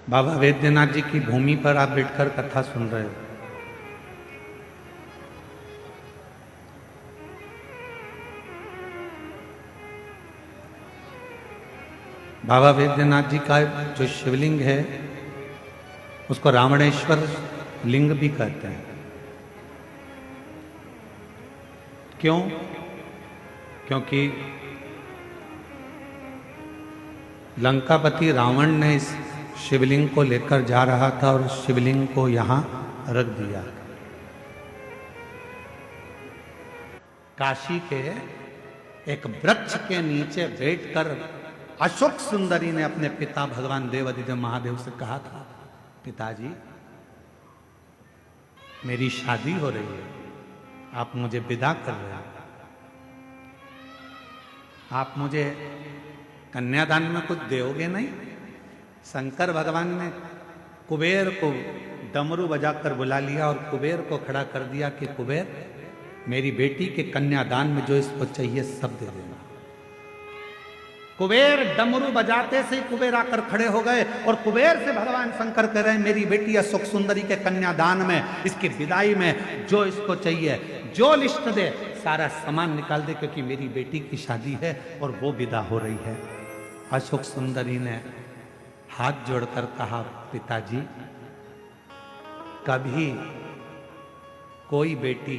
बाबा वैद्यनाथ जी की भूमि पर आप बैठकर कथा सुन रहे हो। बाबा वैद्यनाथ जी का जो शिवलिंग है उसको रावणेश्वर लिंग भी कहते हैं। क्यों? क्योंकि लंकापति रावण ने इस शिवलिंग को लेकर जा रहा था और शिवलिंग को यहां रख दिया। काशी के एक वृक्ष के नीचे बैठकर अशोक सुंदरी ने अपने पिता भगवान देवाधिदेव महादेव से कहा था, पिताजी मेरी शादी हो रही है, आप मुझे विदा कर रहे हैं, आप मुझे कन्यादान में कुछ दोगे नहीं? शंकर भगवान ने कुबेर को डमरू बजाकर बुला लिया और कुबेर को खड़ा कर दिया कि कुबेर मेरी बेटी के कन्यादान में जो इसको चाहिए सब दे देना। कुबेर डमरू बजाते से कुबेर आकर खड़े हो गए और कुबेर से भगवान शंकर कह रहे हैं, मेरी बेटी अशोक सुंदरी के कन्यादान में, इसकी विदाई में जो इसको चाहिए, जो लिस्ट दे, सारा सामान निकाल दे, क्योंकि मेरी बेटी की शादी है और वो विदा हो रही है। अशोक सुंदरी ने हाथ जोड़कर कहा, पिताजी कभी कोई बेटी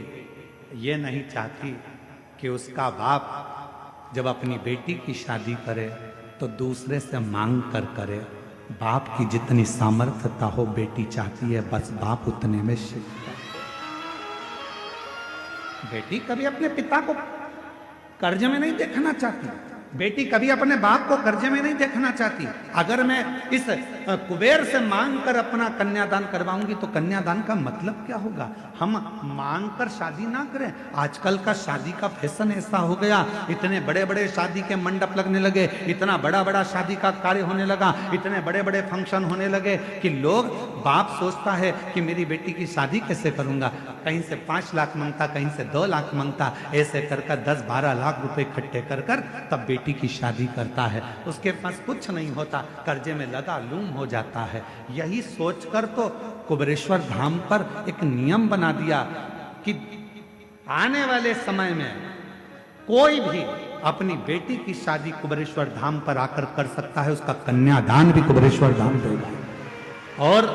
ये नहीं चाहती कि उसका बाप जब अपनी बेटी की शादी करे तो दूसरे से मांग कर करे। बाप की जितनी सामर्थ्यता हो बेटी चाहती है, बस बाप उतने में शिफ्ट। बेटी कभी अपने पिता को कर्ज में नहीं देखना चाहती, बेटी कभी अपने बाप को कर्जे में नहीं देखना चाहती। अगर मैं इस कुबेर से मांग कर अपना कन्यादान करवाऊंगी तो कन्यादान का मतलब क्या होगा? हम मांग कर शादी ना करें। आजकल का शादी का फैशन ऐसा हो गया, इतने बड़े बड़े शादी के मंडप लगने लगे, इतना बड़ा बड़ा शादी का कार्य होने लगा, इतने बड़े बड़े फंक्शन होने लगे कि लोग, बाप सोचता है कि मेरी बेटी की शादी कैसे करूंगा, कहीं से 5 लाख मांगता, कहीं से 2 लाख मांगता, ऐसे कर 10-12 लाख रुपए इकट्ठे कर तब बेटी की शादी करता है। उसके पास कुछ नहीं होता, कर्जे में लदा लूम हो जाता है। यही सोचकर तो कुबेरेश्वर धाम पर एक नियम बना दिया कि आने वाले समय में कोई भी अपनी बेटी की शादी कुबेरेश्वर धाम पर आकर कर सकता है। उसका कन्यादान भी कुबेरेश्वर धाम देगा और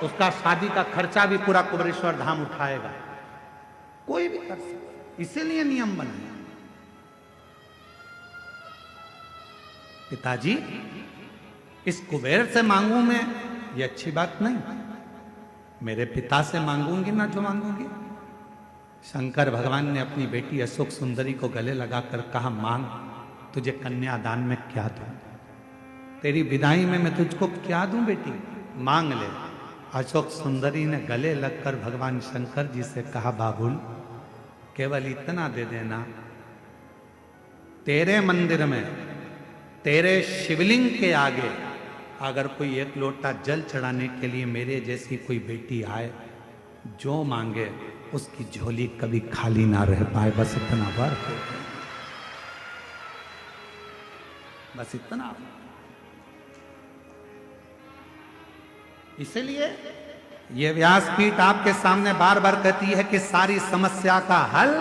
उसका शादी का खर्चा भी पूरा कुबेरेश्वर धाम उठाएगा। कोई भी कर सकता, इसीलिए नियम बनाया। पिताजी इस कुबेर से मांगू मैं, ये अच्छी बात नहीं, मेरे पिता से मांगूंगी ना जो मांगूंगी। शंकर भगवान ने अपनी बेटी अशोक सुंदरी को गले लगाकर कहा, मांग, तुझे कन्यादान में क्या दूं, तेरी विदाई में मैं तुझको क्या दूं बेटी, मांग ले। अशोक सुंदरी ने गले लगकर भगवान शंकर जी से कहा, बाबुल केवल इतना दे देना, तेरे मंदिर में तेरे शिवलिंग के आगे अगर कोई 1 लोटा जल चढ़ाने के लिए मेरे जैसी कोई बेटी आए, जो मांगे उसकी झोली कभी खाली ना रह पाए, बस इतना बार हो, बस इतना। इसलिए ये व्यासपीठ आपके सामने बार बार कहती है कि सारी समस्या का हल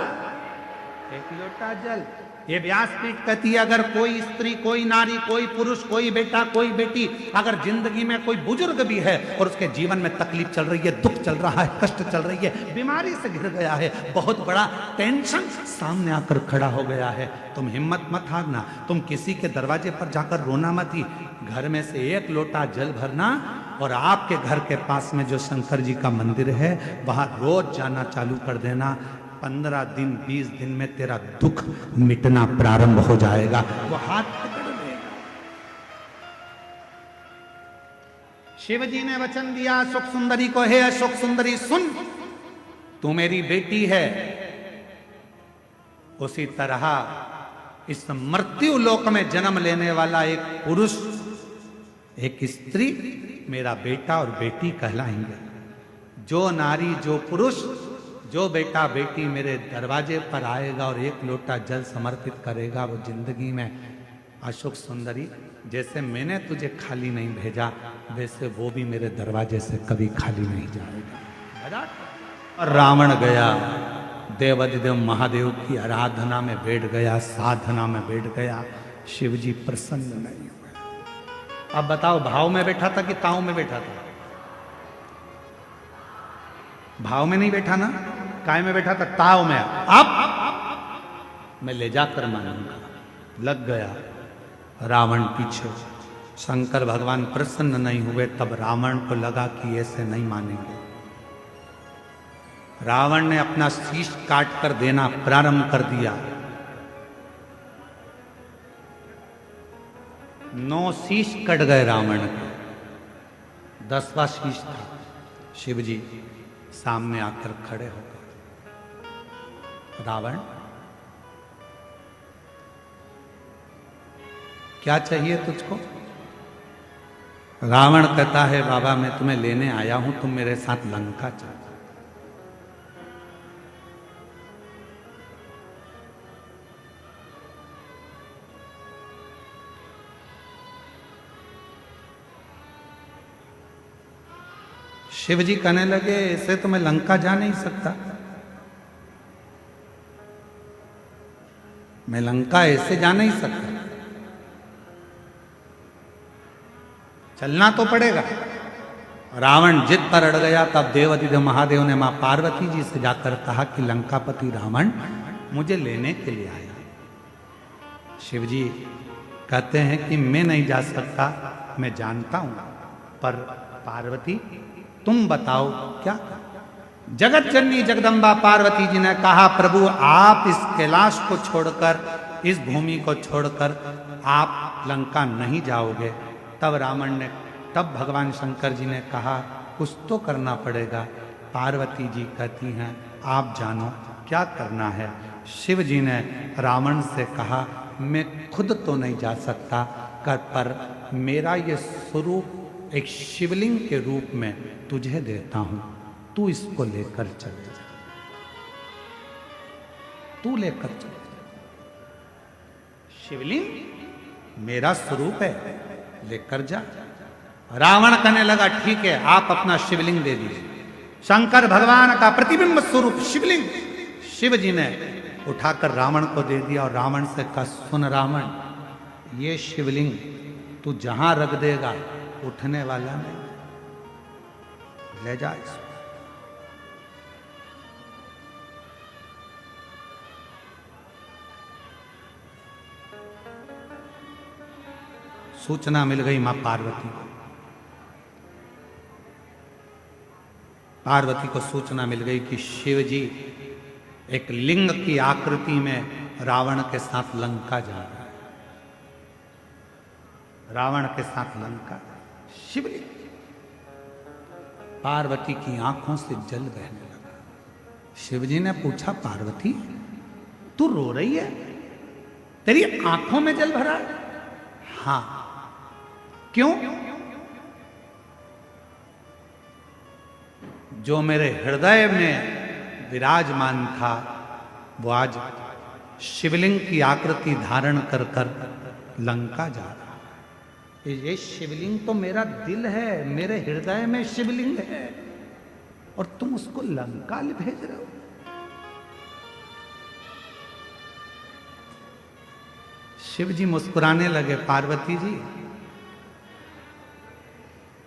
1 लोटा जल। ये व्यासपीठ कहती है अगर कोई स्त्री, कोई नारी, कोई पुरुष, कोई बेटा, कोई बेटी, अगर जिंदगी में कोई बुजुर्ग भी है और उसके जीवन में तकलीफ चल रही है, दुख चल रहा है, कष्ट चल रही है, बीमारी से घिर गया है, बहुत बड़ा टेंशन सामने आकर खड़ा हो गया है, तुम हिम्मत मत हारना, तुम किसी के दरवाजे पर जाकर रोना मत ही, घर में से 1 लोटा जल भरना और आपके घर के पास में जो शंकर जी का मंदिर है वहां रोज जाना चालू कर देना। 15 दिन 20 दिन में तेरा दुख मिटना प्रारंभ हो जाएगा। वो हाथ पकड़ लेगा। शिव जी ने वचन दिया अशोक सुंदरी को, हे अशोक सुंदरी सुन, तू मेरी बेटी है, उसी तरह इस मृत्यु लोक में जन्म लेने वाला एक पुरुष, एक स्त्री मेरा बेटा और बेटी कहलाएंगे। जो नारी, जो पुरुष, जो बेटा बेटी मेरे दरवाजे पर आएगा और 1 लोटा जल समर्पित करेगा, वो जिंदगी में अशोक सुंदरी जैसे मैंने तुझे खाली नहीं भेजा, वैसे वो भी मेरे दरवाजे से कभी खाली नहीं जाएगा। और रावण गया, देवाधिदेव महादेव की आराधना में बैठ गया, साधना में बैठ गया। शिव जी प्रसन्न नहीं हुए। अब बताओ, भाव में बैठा था कि ताव में बैठा था? भाव में नहीं बैठा ना, काय में बैठा था? ताव में। अब मैं ले जाकर मानूंगा। लग गया रावण पीछे। शंकर भगवान प्रसन्न नहीं हुए। तब रावण को लगा कि ऐसे नहीं मानेंगे। रावण ने अपना शीश काट कर देना प्रारंभ कर दिया। 9 शीश कट गए रावण के। 10वां शीश था। शिव जी सामने आकर खड़े हो गए। रावण, क्या चाहिए तुझको? रावण कहता है, बाबा मैं तुम्हें लेने आया हूं, तुम मेरे साथ लंका चलो। शिव जी कहने लगे, ऐसे तो मैं लंका जा नहीं सकता। मैं लंका ऐसे जा नहीं सकता, चलना तो पड़ेगा। रावण जिद पर अड़ गया। तब देवाधिदेव महादेव ने मां पार्वती जी से जाकर कहा कि लंकापति रावण मुझे लेने के लिए आया। शिव जी कहते हैं कि मैं नहीं जा सकता, मैं जानता हूं, पर पार्वती तुम बताओ क्या? जगत जननी जगदम्बा पार्वती जी ने कहा, प्रभु आप इस कैलाश को छोड़कर, इस भूमि को छोड़कर आप लंका नहीं जाओगे। तब भगवान शंकर जी ने कहा, कुछ तो करना पड़ेगा। पार्वती जी कहती हैं, आप जानो क्या करना है। शिव जी ने रावण से कहा, मैं खुद तो नहीं जा सकता, पर मेरा ये स्वरूप एक शिवलिंग के रूप में तुझे देता हूं, तू इसको लेकर चल जा। तू लेकर चल। शिवलिंग मेरा स्वरूप है, लेकर जा। रावण कहने लगा, ठीक है, आप अपना शिवलिंग दे दीजिए। शंकर भगवान का प्रतिबिंब स्वरूप शिवलिंग शिव जी ने उठाकर रावण को दे दिया। और रावण से कहा, सुन रावण, ये शिवलिंग तू जहां रख देगा उठने वाला नहीं, ले जा इसको। सूचना मिल गई मां पार्वती को। पार्वती को सूचना मिल गई कि शिव जी एक लिंग की आकृति में रावण के साथ लंका जा रहा है। रावण के साथ लंका, शिवलिंग। पार्वती की आंखों से जल बहने लगा। शिव जी ने पूछा, पार्वती तू रो रही है? तेरी आंखों में जल भरा है? हां। क्यों? जो मेरे हृदय में विराजमान था वो आज शिवलिंग की आकृति धारण कर कर लंका जा रहा है। ये शिवलिंग तो मेरा दिल है, मेरे हृदय में शिवलिंग है, और तुम उसको लंका भेज रहे हो। शिव जी मुस्कुराने लगे, पार्वती जी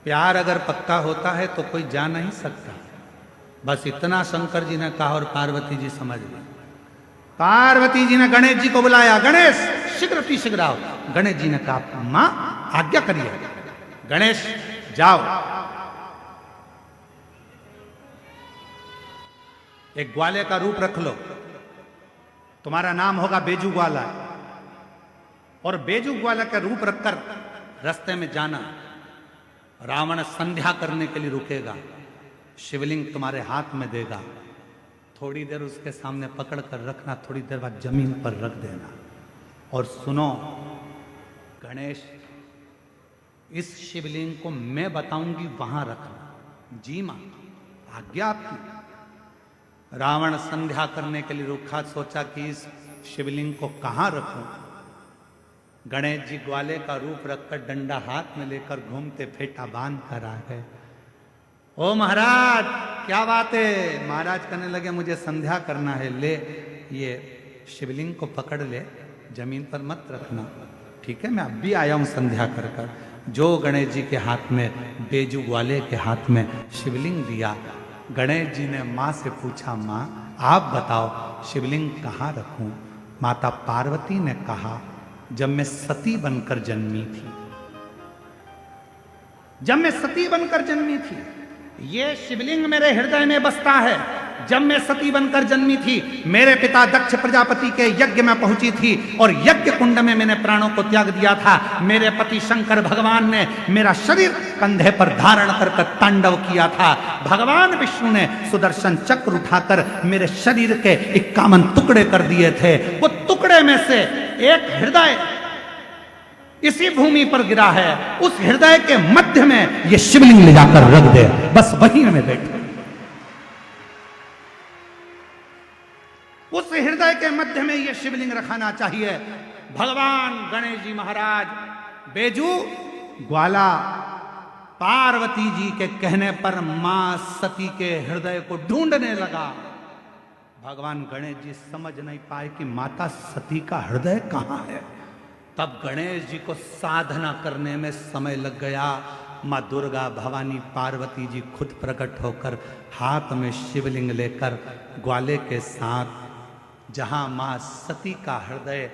प्यार अगर पक्का होता है तो कोई जा नहीं सकता। बस इतना शंकर जी ने कहा और पार्वती जी समझ गई। पार्वती जी ने गणेश जी को बुलाया, गणेश शीघ्र आओ। गणेश जी ने कहा, मां आज्ञा करिए। गणेश जाओ, एक ग्वाले का रूप रख लो, तुम्हारा नाम होगा बेजू ग्वाला, और बेजू ग्वाला का रूप रखकर रास्ते में जाना। रावण संध्या करने के लिए रुकेगा, शिवलिंग तुम्हारे हाथ में देगा, थोड़ी देर उसके सामने पकड़ कर रखना, थोड़ी देर बाद जमीन पर रख देना, और सुनो गणेश, इस शिवलिंग को मैं बताऊंगी वहां रखना। जी मां, आज्ञा आपकी। रावण संध्या करने के लिए रुका, सोचा कि इस शिवलिंग को कहां रखूं। गणेश जी ग्वाले का रूप रखकर डंडा हाथ में लेकर घूमते फेटा बांध कर आ गए। ओ महाराज क्या बात है? महाराज कहने लगे मुझे संध्या करना है, ले ये शिवलिंग को पकड़ ले, जमीन पर मत रखना, ठीक है? मैं अब भी आया हूं संध्या कर कर। जो गणेश जी के हाथ में, बेजू ग्वाले के हाथ में शिवलिंग दिया, गणेश जी ने माँ से पूछा, माँ आप बताओ शिवलिंग कहाँ रखूं? माता पार्वती ने कहा, जब मैं सती बनकर जन्मी थी, जब मैं सती बनकर जन्मी थी, ये शिवलिंग मेरे हृदय में बसता है। जब मैं सती बनकर जन्मी थी, मेरे पिता दक्ष प्रजापति के यज्ञ में पहुंची थी और यज्ञ कुंड में मैंने प्राणों को त्याग दिया था। मेरे पति शंकर भगवान ने मेरा शरीर कंधे पर धारण कर तांडव किया था। भगवान विष्णु ने सुदर्शन चक्र उठाकर मेरे शरीर के 51 टुकड़े कर दिए थे। वो टुकड़े में से एक हृदय इसी भूमि पर गिरा है, उस हृदय के मध्य में ये शिवलिंग ले जाकर रख दे, बस वहीं में बैठे। उस हृदय के मध्य में ये शिवलिंग रखाना चाहिए। भगवान गणेश जी महाराज बेजू ग्वाला पार्वती जी के कहने पर मां सती के हृदय को ढूंढने लगा। भगवान गणेश जी समझ नहीं पाए कि माता सती का हृदय कहां है। तब गणेश जी को साधना करने में समय लग गया। माँ दुर्गा भवानी पार्वती जी खुद प्रकट होकर हाथ में शिवलिंग लेकर ग्वाले के साथ जहां माँ सती का हृदय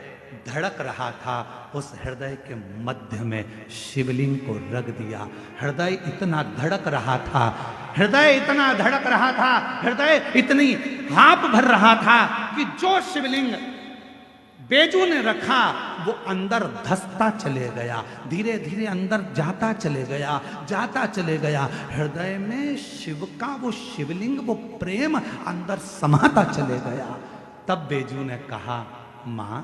धड़क रहा था, उस हृदय के मध्य में शिवलिंग को रख दिया। हृदय इतना धड़क रहा था, हृदय इतना धड़क रहा था, हृदय इतनी हाँप भर रहा था कि जो शिवलिंग बेजू ने रखा वो अंदर धसता चले गया, धीरे धीरे अंदर जाता चले गया, जाता चले गया। हृदय में शिव का वो शिवलिंग, वो प्रेम अंदर समाता चले गया। तब बेजू ने कहा, माँ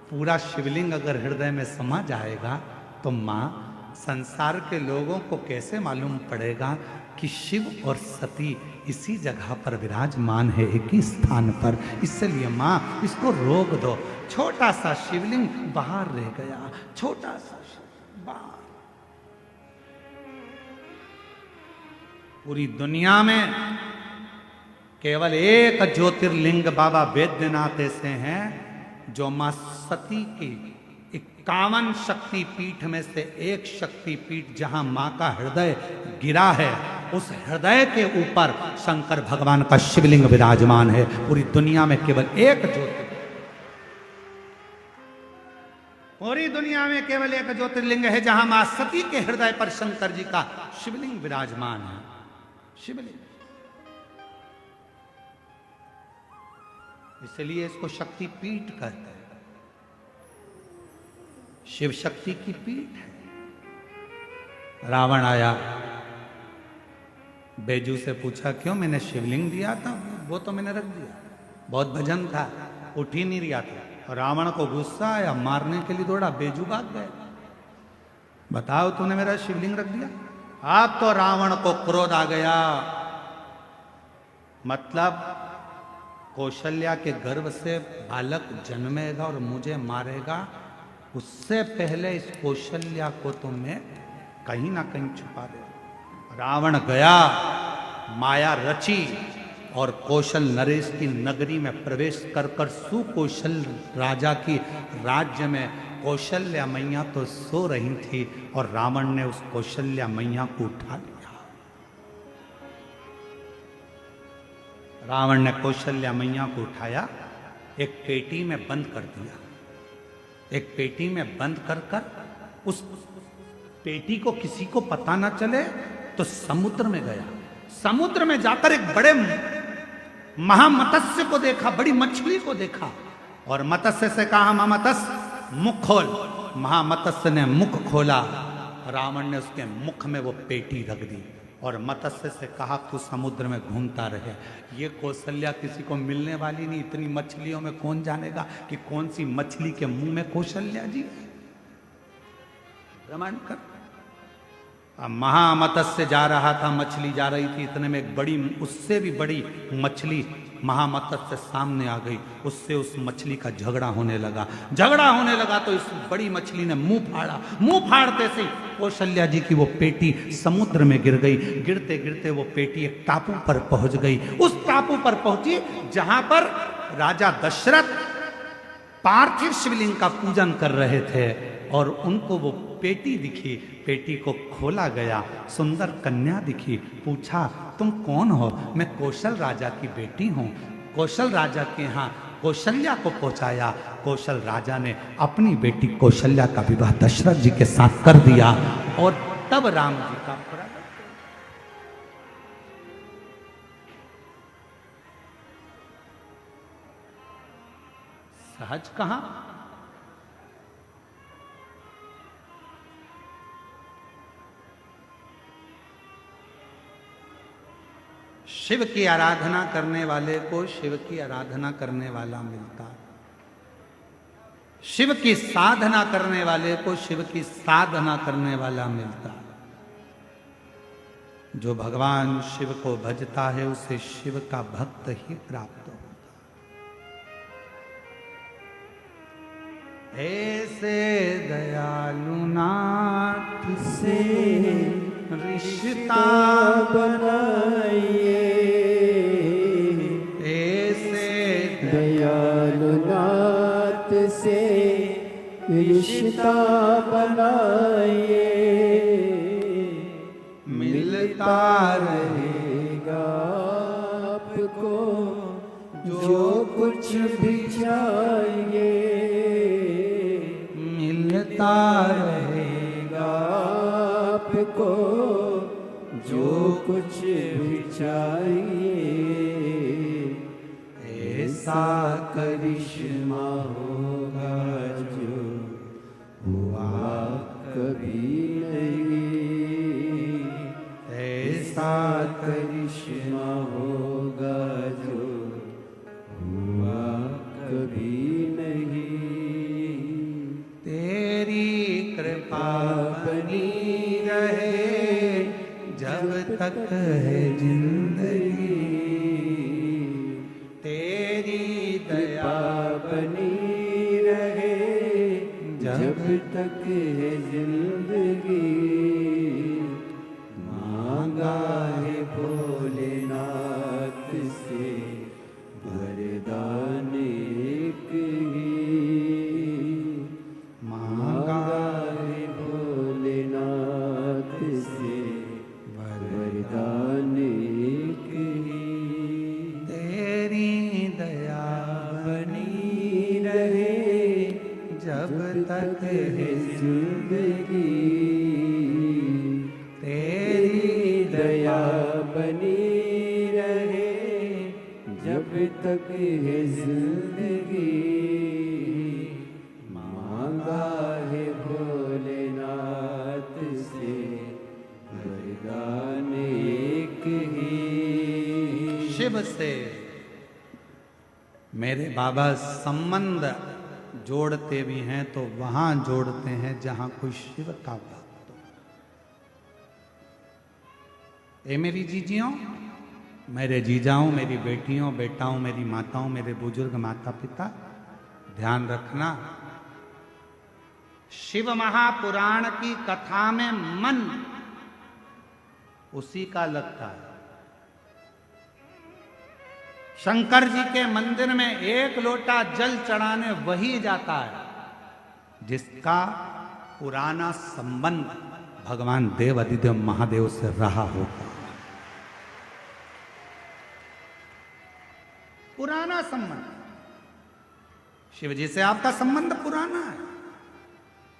पूरा शिवलिंग अगर हृदय में समा जाएगा तो माँ संसार के लोगों को कैसे मालूम पड़ेगा कि शिव और सती इसी जगह पर विराजमान है, एक ही स्थान पर। इसलिए माँ इसको रोक दो। छोटा सा शिवलिंग बाहर रह गया, छोटा सा बाहर। पूरी दुनिया में केवल एक ज्योतिर्लिंग बाबा वैद्यनाथ ऐसे हैं जो मां सती की 51 शक्तिपीठ में से एक शक्तिपीठ जहां मां का हृदय गिरा है, उस हृदय के ऊपर शंकर भगवान का शिवलिंग विराजमान है। पूरी दुनिया में केवल एक ज्योतिर्लिंग, पूरी दुनिया में केवल एक ज्योतिर्लिंग है जहां मां सती के हृदय पर शंकर जी का शिवलिंग विराजमान है। शिवलिंग, इसलिए इसको शक्ति पीठ कहते हैं। शिव शक्ति की पीठ है। रावण आया, बेजू से पूछा, क्यों? मैंने शिवलिंग दिया था, वो तो मैंने रख दिया, बहुत भजन था, उठ ही नहीं रहा था। रावण को गुस्सा आया, मारने के लिए दौड़ा, बेजू भाग गए। बताओ, तूने मेरा शिवलिंग रख दिया। अब तो रावण को क्रोध आ गया, मतलब कौशल्या के गर्भ से बालक जन्मेगा और मुझे मारेगा, उससे पहले इस कौशल्या को तो मैं कहीं ना कहीं छुपा दे। रावण गया, माया रची और कौशल नरेश की नगरी में प्रवेश कर कर सुकौशल राजा की राज्य में कौशल्या मैया तो सो रही थी और रावण ने उस कौशल्या मैया को उठा लिया। रावण ने कौशल्या मैया को उठाया, एक पेटी में बंद कर दिया। एक पेटी में बंद कर कर उस पेटी को किसी को पता ना चले तो समुद्र में गया। समुद्र में जाकर एक बड़े महामत्स्य को देखा, बड़ी मछली को देखा और मत्स्य से कहा, महामत्स्य मुख खोल। महामत्स्य ने मुख खोला, रावण ने उसके मुख में वो पेटी रख दी और मत्स्य से कहा, तू समुद्र में घूमता रहे। ये कौशल्या किसी को मिलने वाली नहीं, इतनी मछलियों में कौन जानेगा कि कौन सी मछली के मुंह में कौशल्या जी। प्रमाण कर। अब महामत्स्य जा रहा था, मछली जा रही थी, इतने में एक बड़ी, उससे भी बड़ी मछली महामत्स्य सामने आ गई, उससे उस मछली का झगड़ा होने लगा। झगड़ा होने लगा तो इस बड़ी मछली ने मुंह फाड़ा। मुंह फाड़ते से कौशल्या जी की वो पेटी समुद्र में गिर गई। गिरते गिरते वो पेटी एक टापू पर पहुंच गई। उस टापू पर पहुंची जहां पर राजा दशरथ पार्थिव शिवलिंग का पूजन कर रहे थे और उनको वो पेटी दिखी। पेटी को खोला गया, सुंदर कन्या दिखी। पूछा, तुम कौन हो? मैं कौशल राजा की बेटी हूं। कौशल राजा के यहाँ कौशल्या को पहुंचाया। कौशल राजा ने अपनी बेटी कौशल्या का विवाह दशरथ जी के साथ कर दिया और तब राम जी का सहज कहां? शिव की आराधना करने वाले को शिव की आराधना करने वाला मिलता। शिव की साधना करने वाले को शिव की साधना करने वाला मिलता। जो भगवान शिव को भजता है उसे शिव का भक्त ही प्राप्त होता। ऐसे दयालु नाथ से रिश्ता बनाइए, ऐसे दयालु नाथ से रिश्ता बनाइए, मिलता रहेगा आपको जो कुछ भी चाहिए, मिलता रहेगा आपको जो कुछ भी चाहिए। ऐसा करिश्मा होगा जो हुआ कभी नहीं, ऐसा करिश्मा होगा जो हुआ कभी नहीं। तेरी कृपा बनी रहे जब तक है जिंदगी, तेरी दया बनी रहे जब तक है जिंदगी। मांगा है भोलेनाथ से वरदान एक ही, मांगा है भोलेनाथ से वरदान एक ही। तेरी दया बनी रहे जब तक है जिंदगी, तेरी दया बनी रहे जब तक है जिंदगी। मांगा है भोलेनाथ से वरदान एक ही। शिव से मेरे बाबा संबंध जोड़ते भी हैं तो वहां जोड़ते हैं जहां कोई शिव का भक्त हो। ए मेरी जीजियों, मेरे जीजाओं, मेरी बेटियों, बेटाओं, मेरी माताओं, मेरे बुजुर्ग माता पिता, ध्यान रखना, शिव महापुराण की कथा में मन उसी का लगता है। शंकर जी के मंदिर में एक लोटा जल चढ़ाने वही जाता है जिसका पुराना संबंध भगवान देव अधिदेव महादेव से रहा होगा। पुराना संबंध, शिव जी से आपका संबंध पुराना है।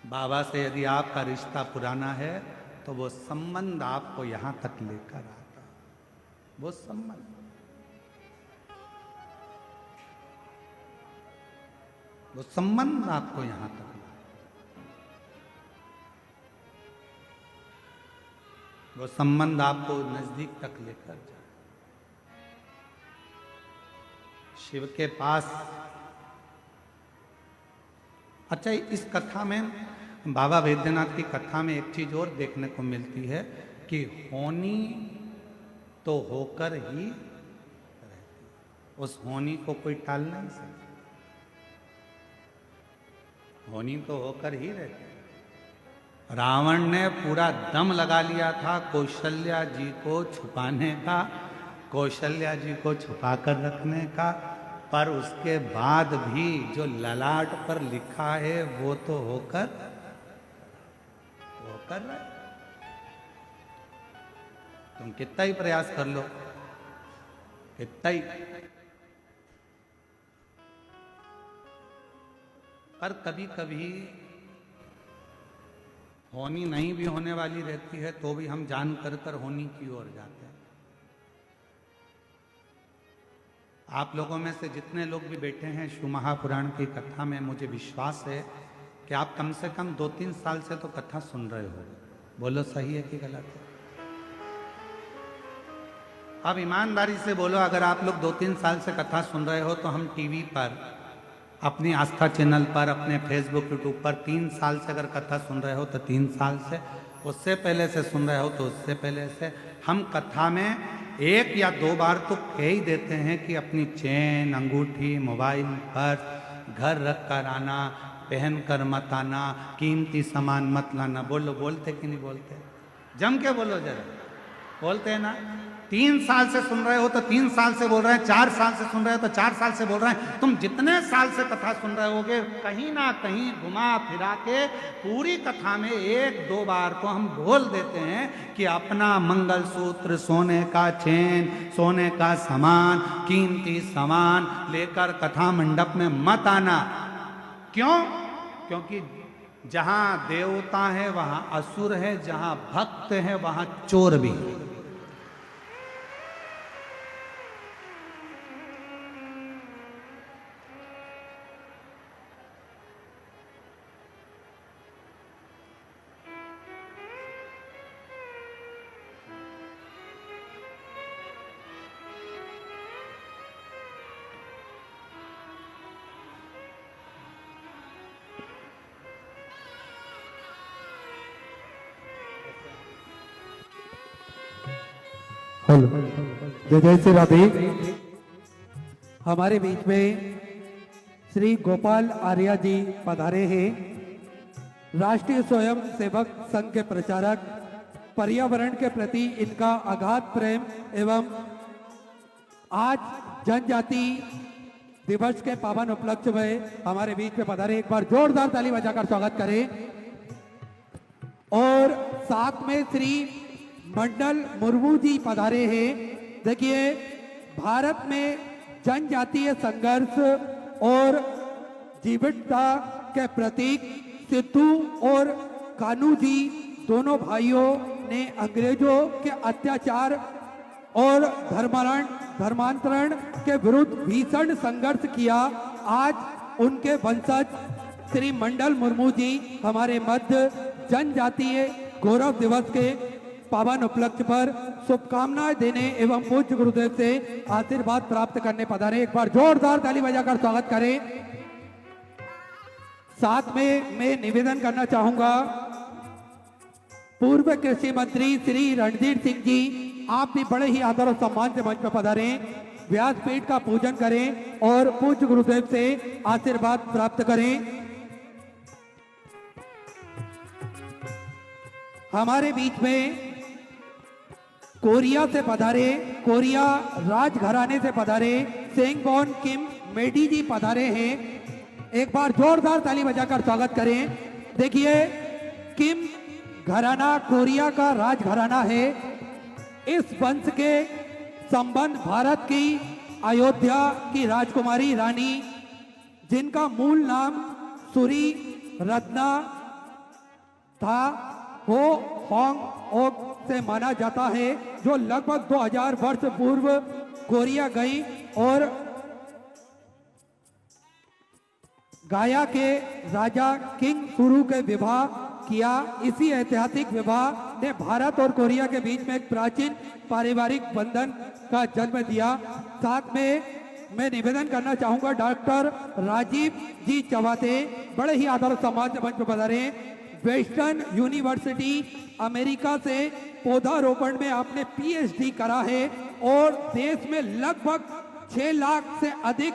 बाबा से यदि आपका रिश्ता पुराना है तो वो संबंध आपको यहां तक लेकर आता, वो संबंध। वो संबंध आपको यहां तक लाए, वो संबंध आपको नजदीक तक लेकर जाए। शिव के पास, अच्छा इस कथा में, बाबा वैद्यनाथ की कथा में एक चीज और देखने को मिलती है कि होनी तो होकर ही रहती, उस होनी को कोई टाल नहीं सकता, होनी तो होकर ही रहते। रावण ने पूरा दम लगा लिया था कौशल्या जी को छुपाने का, कौशल्या जी को छुपा कर रखने का, पर उसके बाद भी जो ललाट पर लिखा है वो तो होकर रहा है। तुम कितना ही प्रयास कर लो, कितना ही, पर कभी कभी होनी नहीं भी होने वाली रहती है तो भी हम जान कर होनी की ओर जाते हैं। आप लोगों में से जितने लोग भी बैठे हैं शिव महापुराण की कथा में, मुझे विश्वास है कि आप कम से कम 2-3 साल से तो कथा सुन रहे हो। बोलो सही है कि गलत है? अब ईमानदारी से बोलो, अगर आप लोग 2-3 साल से कथा सुन रहे हो तो हम टीवी पर, अपनी आस्था चैनल पर, अपने फेसबुक यूट्यूब पर 3 साल से अगर कथा सुन रहे हो तो 3 साल से, उससे पहले से सुन रहे हो तो उससे पहले से। हम कथा में 1 या 2 बार तो कह ही देते हैं कि अपनी चेन, अंगूठी, मोबाइल, पर्स घर रख कर आना, पहन कर मत आना, कीमती सामान मत लाना। बोलो, बोलते कि नहीं बोलते? जम के बोलो जरा, बोलते हैं ना? 3 साल से सुन रहे हो तो 3 साल से बोल रहे हैं, 4 साल से सुन रहे हो तो 4 साल से बोल रहे हैं। तुम जितने साल से कथा सुन रहे होगे, कहीं ना कहीं घुमा फिरा के पूरी कथा में 1-2 बार तो हम बोल देते हैं कि अपना मंगलसूत्र, सोने का चेन, सोने का सामान, कीमती सामान लेकर कथा मंडप में मत आना। क्यों? क्योंकि जहां देवता है वहां असुर है, जहां भक्त है वहां चोर भी है। हेलो, जय जय श्री राधे। हमारे बीच में श्री गोपाल आर्या जी पधारे हैं, राष्ट्रीय स्वयं सेवक संघ के प्रचारक। पर्यावरण के प्रति इनका अगाध प्रेम एवं आज जनजाति दिवस के पावन उपलक्ष्य में हमारे बीच में पधारे। एक बार जोरदार ताली बजाकर स्वागत करें। और साथ में श्री मंडल मुर्मू जी पधारे हैं। देखिए, भारत में जनजातीय संघर्ष और जीवटता के प्रतीक सिद्धू और कान्हू जी दोनों भाइयों ने अंग्रेजों के अत्याचार और धर्मांतरण के विरुद्ध भीषण संघर्ष किया। आज उनके वंशज श्री मंडल मुर्मू जी हमारे मध्य जनजातीय गौरव दिवस के पावन उपलक्ष्य पर शुभकामनाएं देने एवं पूज्य गुरुदेव से आशीर्वाद प्राप्त करने पधारे। एक बार जोरदार ताली बजाकर स्वागत करें। साथ में मैं निवेदन करना चाहूंगा, पूर्व कृषि मंत्री श्री रणधीर सिंह जी, आप भी बड़े ही आदर और सम्मान से मंच पर पधारें, व्यासपीठ का पूजन करें और पूज्य गुरुदेव से आशीर्वाद प्राप्त करें। हमारे बीच में कोरिया से पधारे, कोरिया राजघराने से पधारे सेंगबॉन किम मेडी जी पधारे हैं। एक बार जोरदार ताली बजाकर स्वागत करें। देखिए, किम घराना कोरिया का राजघराना है। इस वंश के संबंध भारत की अयोध्या की राजकुमारी रानी, जिनका मूल नाम सुरी रत्ना था, वो होंग ओक से माना जाता है, जो लगभग 2000 वर्ष पूर्व कोरिया गई और गाया के राजा किंग सुरु के विवाह किया। इसी ऐतिहासिक विवाह ने भारत और कोरिया के बीच में एक प्राचीन पारिवारिक बंधन का जन्म दिया। साथ में मैं निवेदन करना चाहूंगा, डॉक्टर राजीव जी चवाते बड़े ही आदर सम्मान से मंच पर पधारे। वेस्टर्न यूनिवर्सिटी अमेरिका से पौधारोपण में आपने पीएचडी करा है और देश में लगभग 6 लाख से अधिक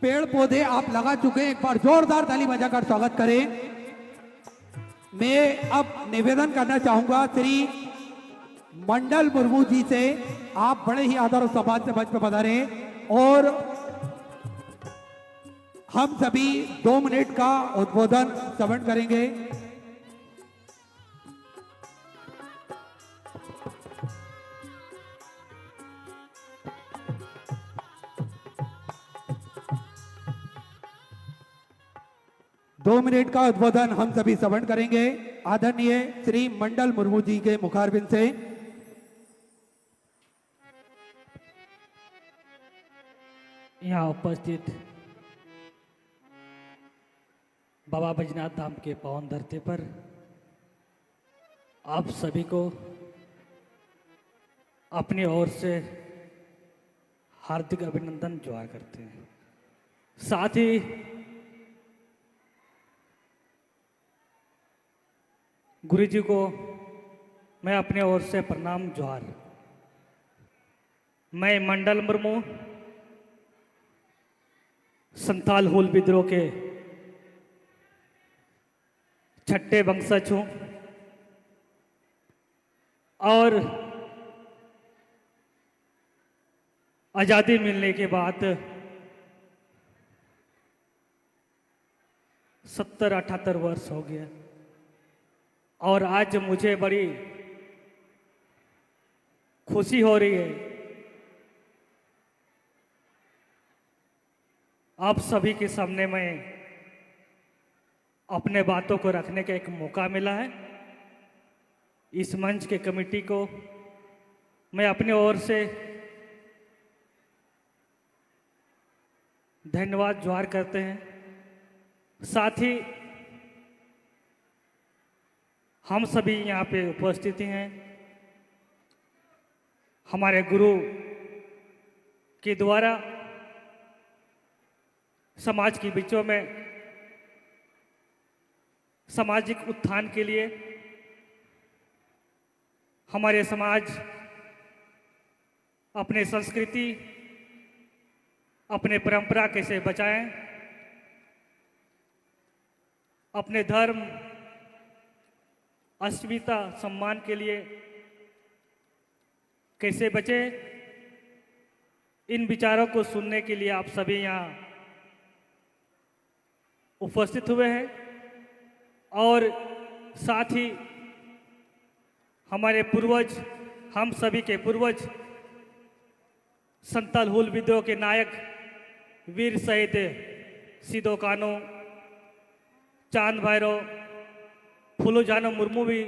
पेड़ पौधे आप लगा चुके हैं। एक बार जोरदार ताली बजाकर स्वागत करें। मैं अब निवेदन करना चाहूंगा श्री मंडल मुर्मू जी से, आप बड़े ही आदर और सम्मान से मंच पर पधारे और हम सभी 2 मिनट का उद्बोधन श्रवण करेंगे। दो मिनट का उद्बोधन हम सभी श्रवण करेंगे आदरणीय श्री मंडल मुर्मू जी के मुखारबिंद से। यहाँ उपस्थित बाबा बैजनाथ धाम के पावन धरती पर आप सभी को अपनी ओर से हार्दिक अभिनंदन जोहार करते हैं। साथ ही गुरु जी को मैं अपने ओर से प्रणाम जोहार। मैं मंडल मुर्मू संथाल हुल विद्रोह के छठे वंशज हूं और आजादी मिलने के बाद 70-78 वर्ष हो गया और आज मुझे बड़ी खुशी हो रही है। आप सभी के सामने मैं अपने बातों को रखने का एक मौका मिला है। इस मंच के कमेटी को मैं अपने ओर से धन्यवाद जोहार करते हैं। साथ ही हम सभी यहाँ पे उपस्थित हैं। हमारे गुरु के द्वारा समाज के बीचों में सामाजिक उत्थान के लिए हमारे समाज अपने संस्कृति अपने परंपरा कैसे बचाएं, अपने धर्म अस्मिता सम्मान के लिए कैसे बचे, इन विचारों को सुनने के लिए आप सभी यहाँ उपस्थित हुए हैं। और साथ ही हमारे पूर्वज, हम सभी के पूर्वज संथाल हुल विद्रोह के नायक वीर शहीद सिदो कान्हू, चांद भैरव, फूलो जानो मुर्मू भी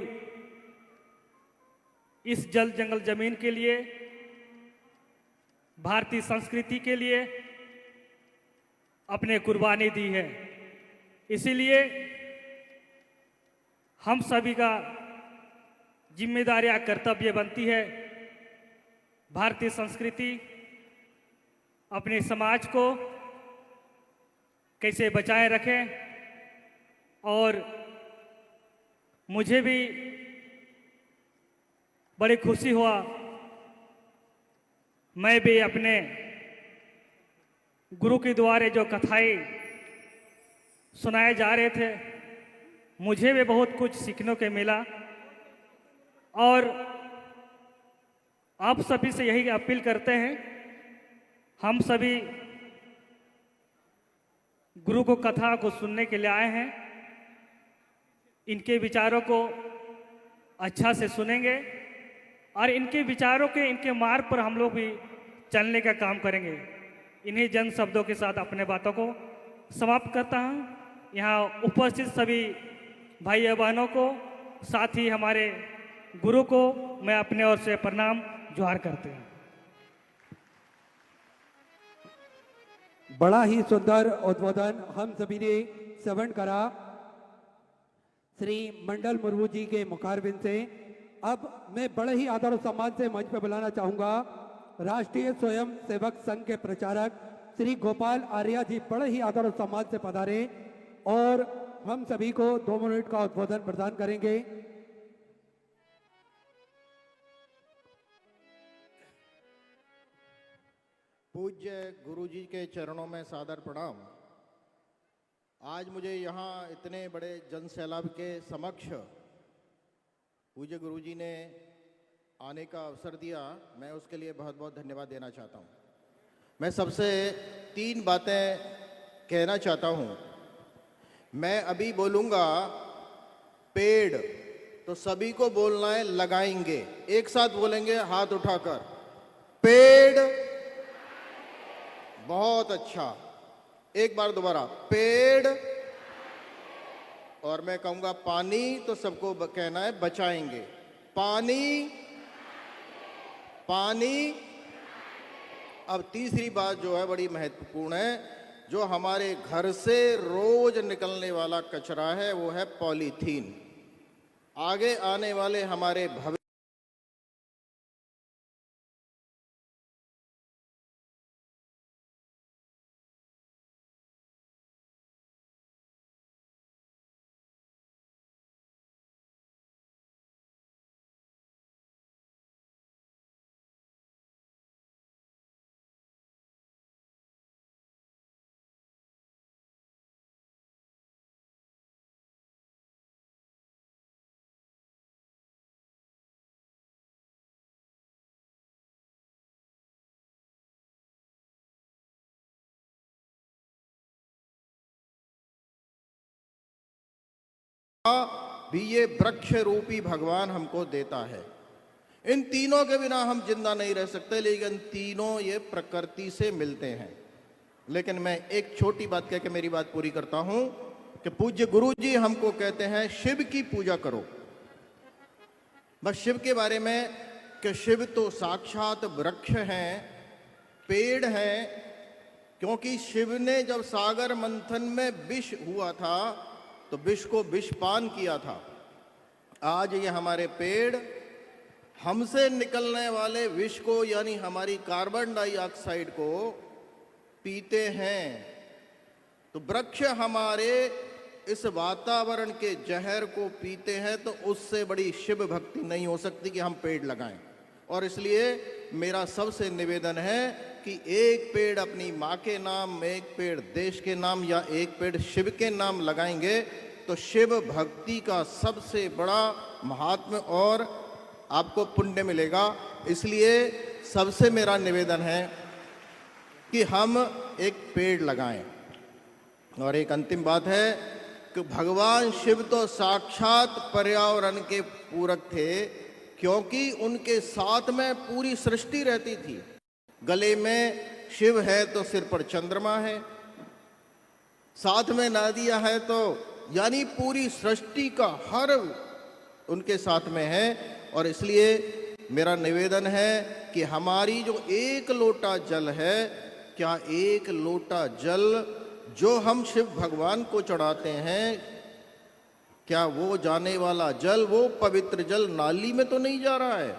इस जल जंगल जमीन के लिए, भारतीय संस्कृति के लिए अपने कुर्बानी दी है। इसीलिए हम सभी का जिम्मेदारी या कर्तव्य बनती है भारतीय संस्कृति अपने समाज को कैसे बचाए रखें। और मुझे भी बड़ी खुशी हुआ, मैं भी अपने गुरु के द्वारा जो कथाएं सुनाए जा रहे थे, मुझे भी बहुत कुछ सीखने को मिला। और आप सभी से यही अपील करते हैं, हम सभी गुरु को कथा को सुनने के लिए आए हैं, इनके विचारों को अच्छा से सुनेंगे और इनके विचारों के, इनके मार्ग पर हम लोग भी चलने का काम करेंगे। इन्हीं जन शब्दों के साथ अपने बातों को समाप्त करता हूँ। यहाँ उपस्थित सभी भाई और बहनों को, साथ ही हमारे गुरु को मैं अपने ओर से प्रणाम जोहार करते हैं। बड़ा ही सुंदर उद्बोधन हम सभी ने श्रवण करा श्री मंडल मुर्मू जी के मुखारबिंद से। अब मैं बड़े ही आदर और सम्मान से मंच पर बुलाना चाहूंगा राष्ट्रीय स्वयं सेवक संघ के प्रचारक श्री गोपाल आर्या जी, बड़े ही आदर और सम्मान से पधारे और हम सभी को 2 मिनट का उद्बोधन प्रदान करेंगे। पूज्य गुरु जी के चरणों में सादर प्रणाम। आज मुझे यहाँ इतने बड़े जन सैलाब के समक्ष पूज्य गुरु जी ने आने का अवसर दिया, मैं उसके लिए बहुत बहुत धन्यवाद देना चाहता हूँ। मैं सबसे 3 बातें कहना चाहता हूँ। मैं अभी बोलूँगा पेड़, तो सभी को बोलना है लगाएंगे। एक साथ बोलेंगे हाथ उठाकर, पेड़। बहुत अच्छा, एक बार दोबारा, पेड़। और मैं कहूंगा पानी, तो सबको कहना है बचाएंगे। पानी, पानी। अब तीसरी बात जो है बड़ी महत्वपूर्ण है, जो हमारे घर से रोज निकलने वाला कचरा है वो है पॉलीथीन। आगे आने वाले हमारे भविष्य भी ये वृक्ष रूपी भगवान हमको देता है। इन तीनों के बिना हम जिंदा नहीं रह सकते, लेकिन तीनों ये प्रकृति से मिलते हैं। लेकिन मैं एक छोटी बात कह के मेरी बात पूरी करता हूं कि पूज्य गुरु जी हमको कहते हैं शिव की पूजा करो। बस शिव के बारे में कि शिव तो साक्षात वृक्ष हैं, पेड़ हैं, क्योंकि शिव ने जब सागर मंथन में विष हुआ था तो विष को विषपान किया था। आज ये हमारे पेड़ हमसे निकलने वाले विष को, यानी हमारी कार्बन डाइऑक्साइड को पीते हैं। तो वृक्ष हमारे इस वातावरण के जहर को पीते हैं, तो उससे बड़ी शिव भक्ति नहीं हो सकती कि हम पेड़ लगाएं। और इसलिए मेरा सबसे निवेदन है कि एक पेड़ अपनी माँ के नाम, एक पेड़ देश के नाम, या एक पेड़ शिव के नाम लगाएंगे तो शिव भक्ति का सबसे बड़ा महात्म्य और आपको पुण्य मिलेगा। इसलिए सबसे मेरा निवेदन है कि हम एक पेड़ लगाएं। और एक अंतिम बात है कि भगवान शिव तो साक्षात पर्यावरण के पूरक थे, क्योंकि उनके साथ में पूरी सृष्टि रहती थी। गले में शिव है तो सिर पर चंद्रमा है, साथ में नदियां है, तो यानी पूरी सृष्टि का हर उनके साथ में है। और इसलिए मेरा निवेदन है कि हमारी जो एक लोटा जल है, क्या एक लोटा जल जो हम शिव भगवान को चढ़ाते हैं, क्या वो जाने वाला जल, वो पवित्र जल नाली में तो नहीं जा रहा है?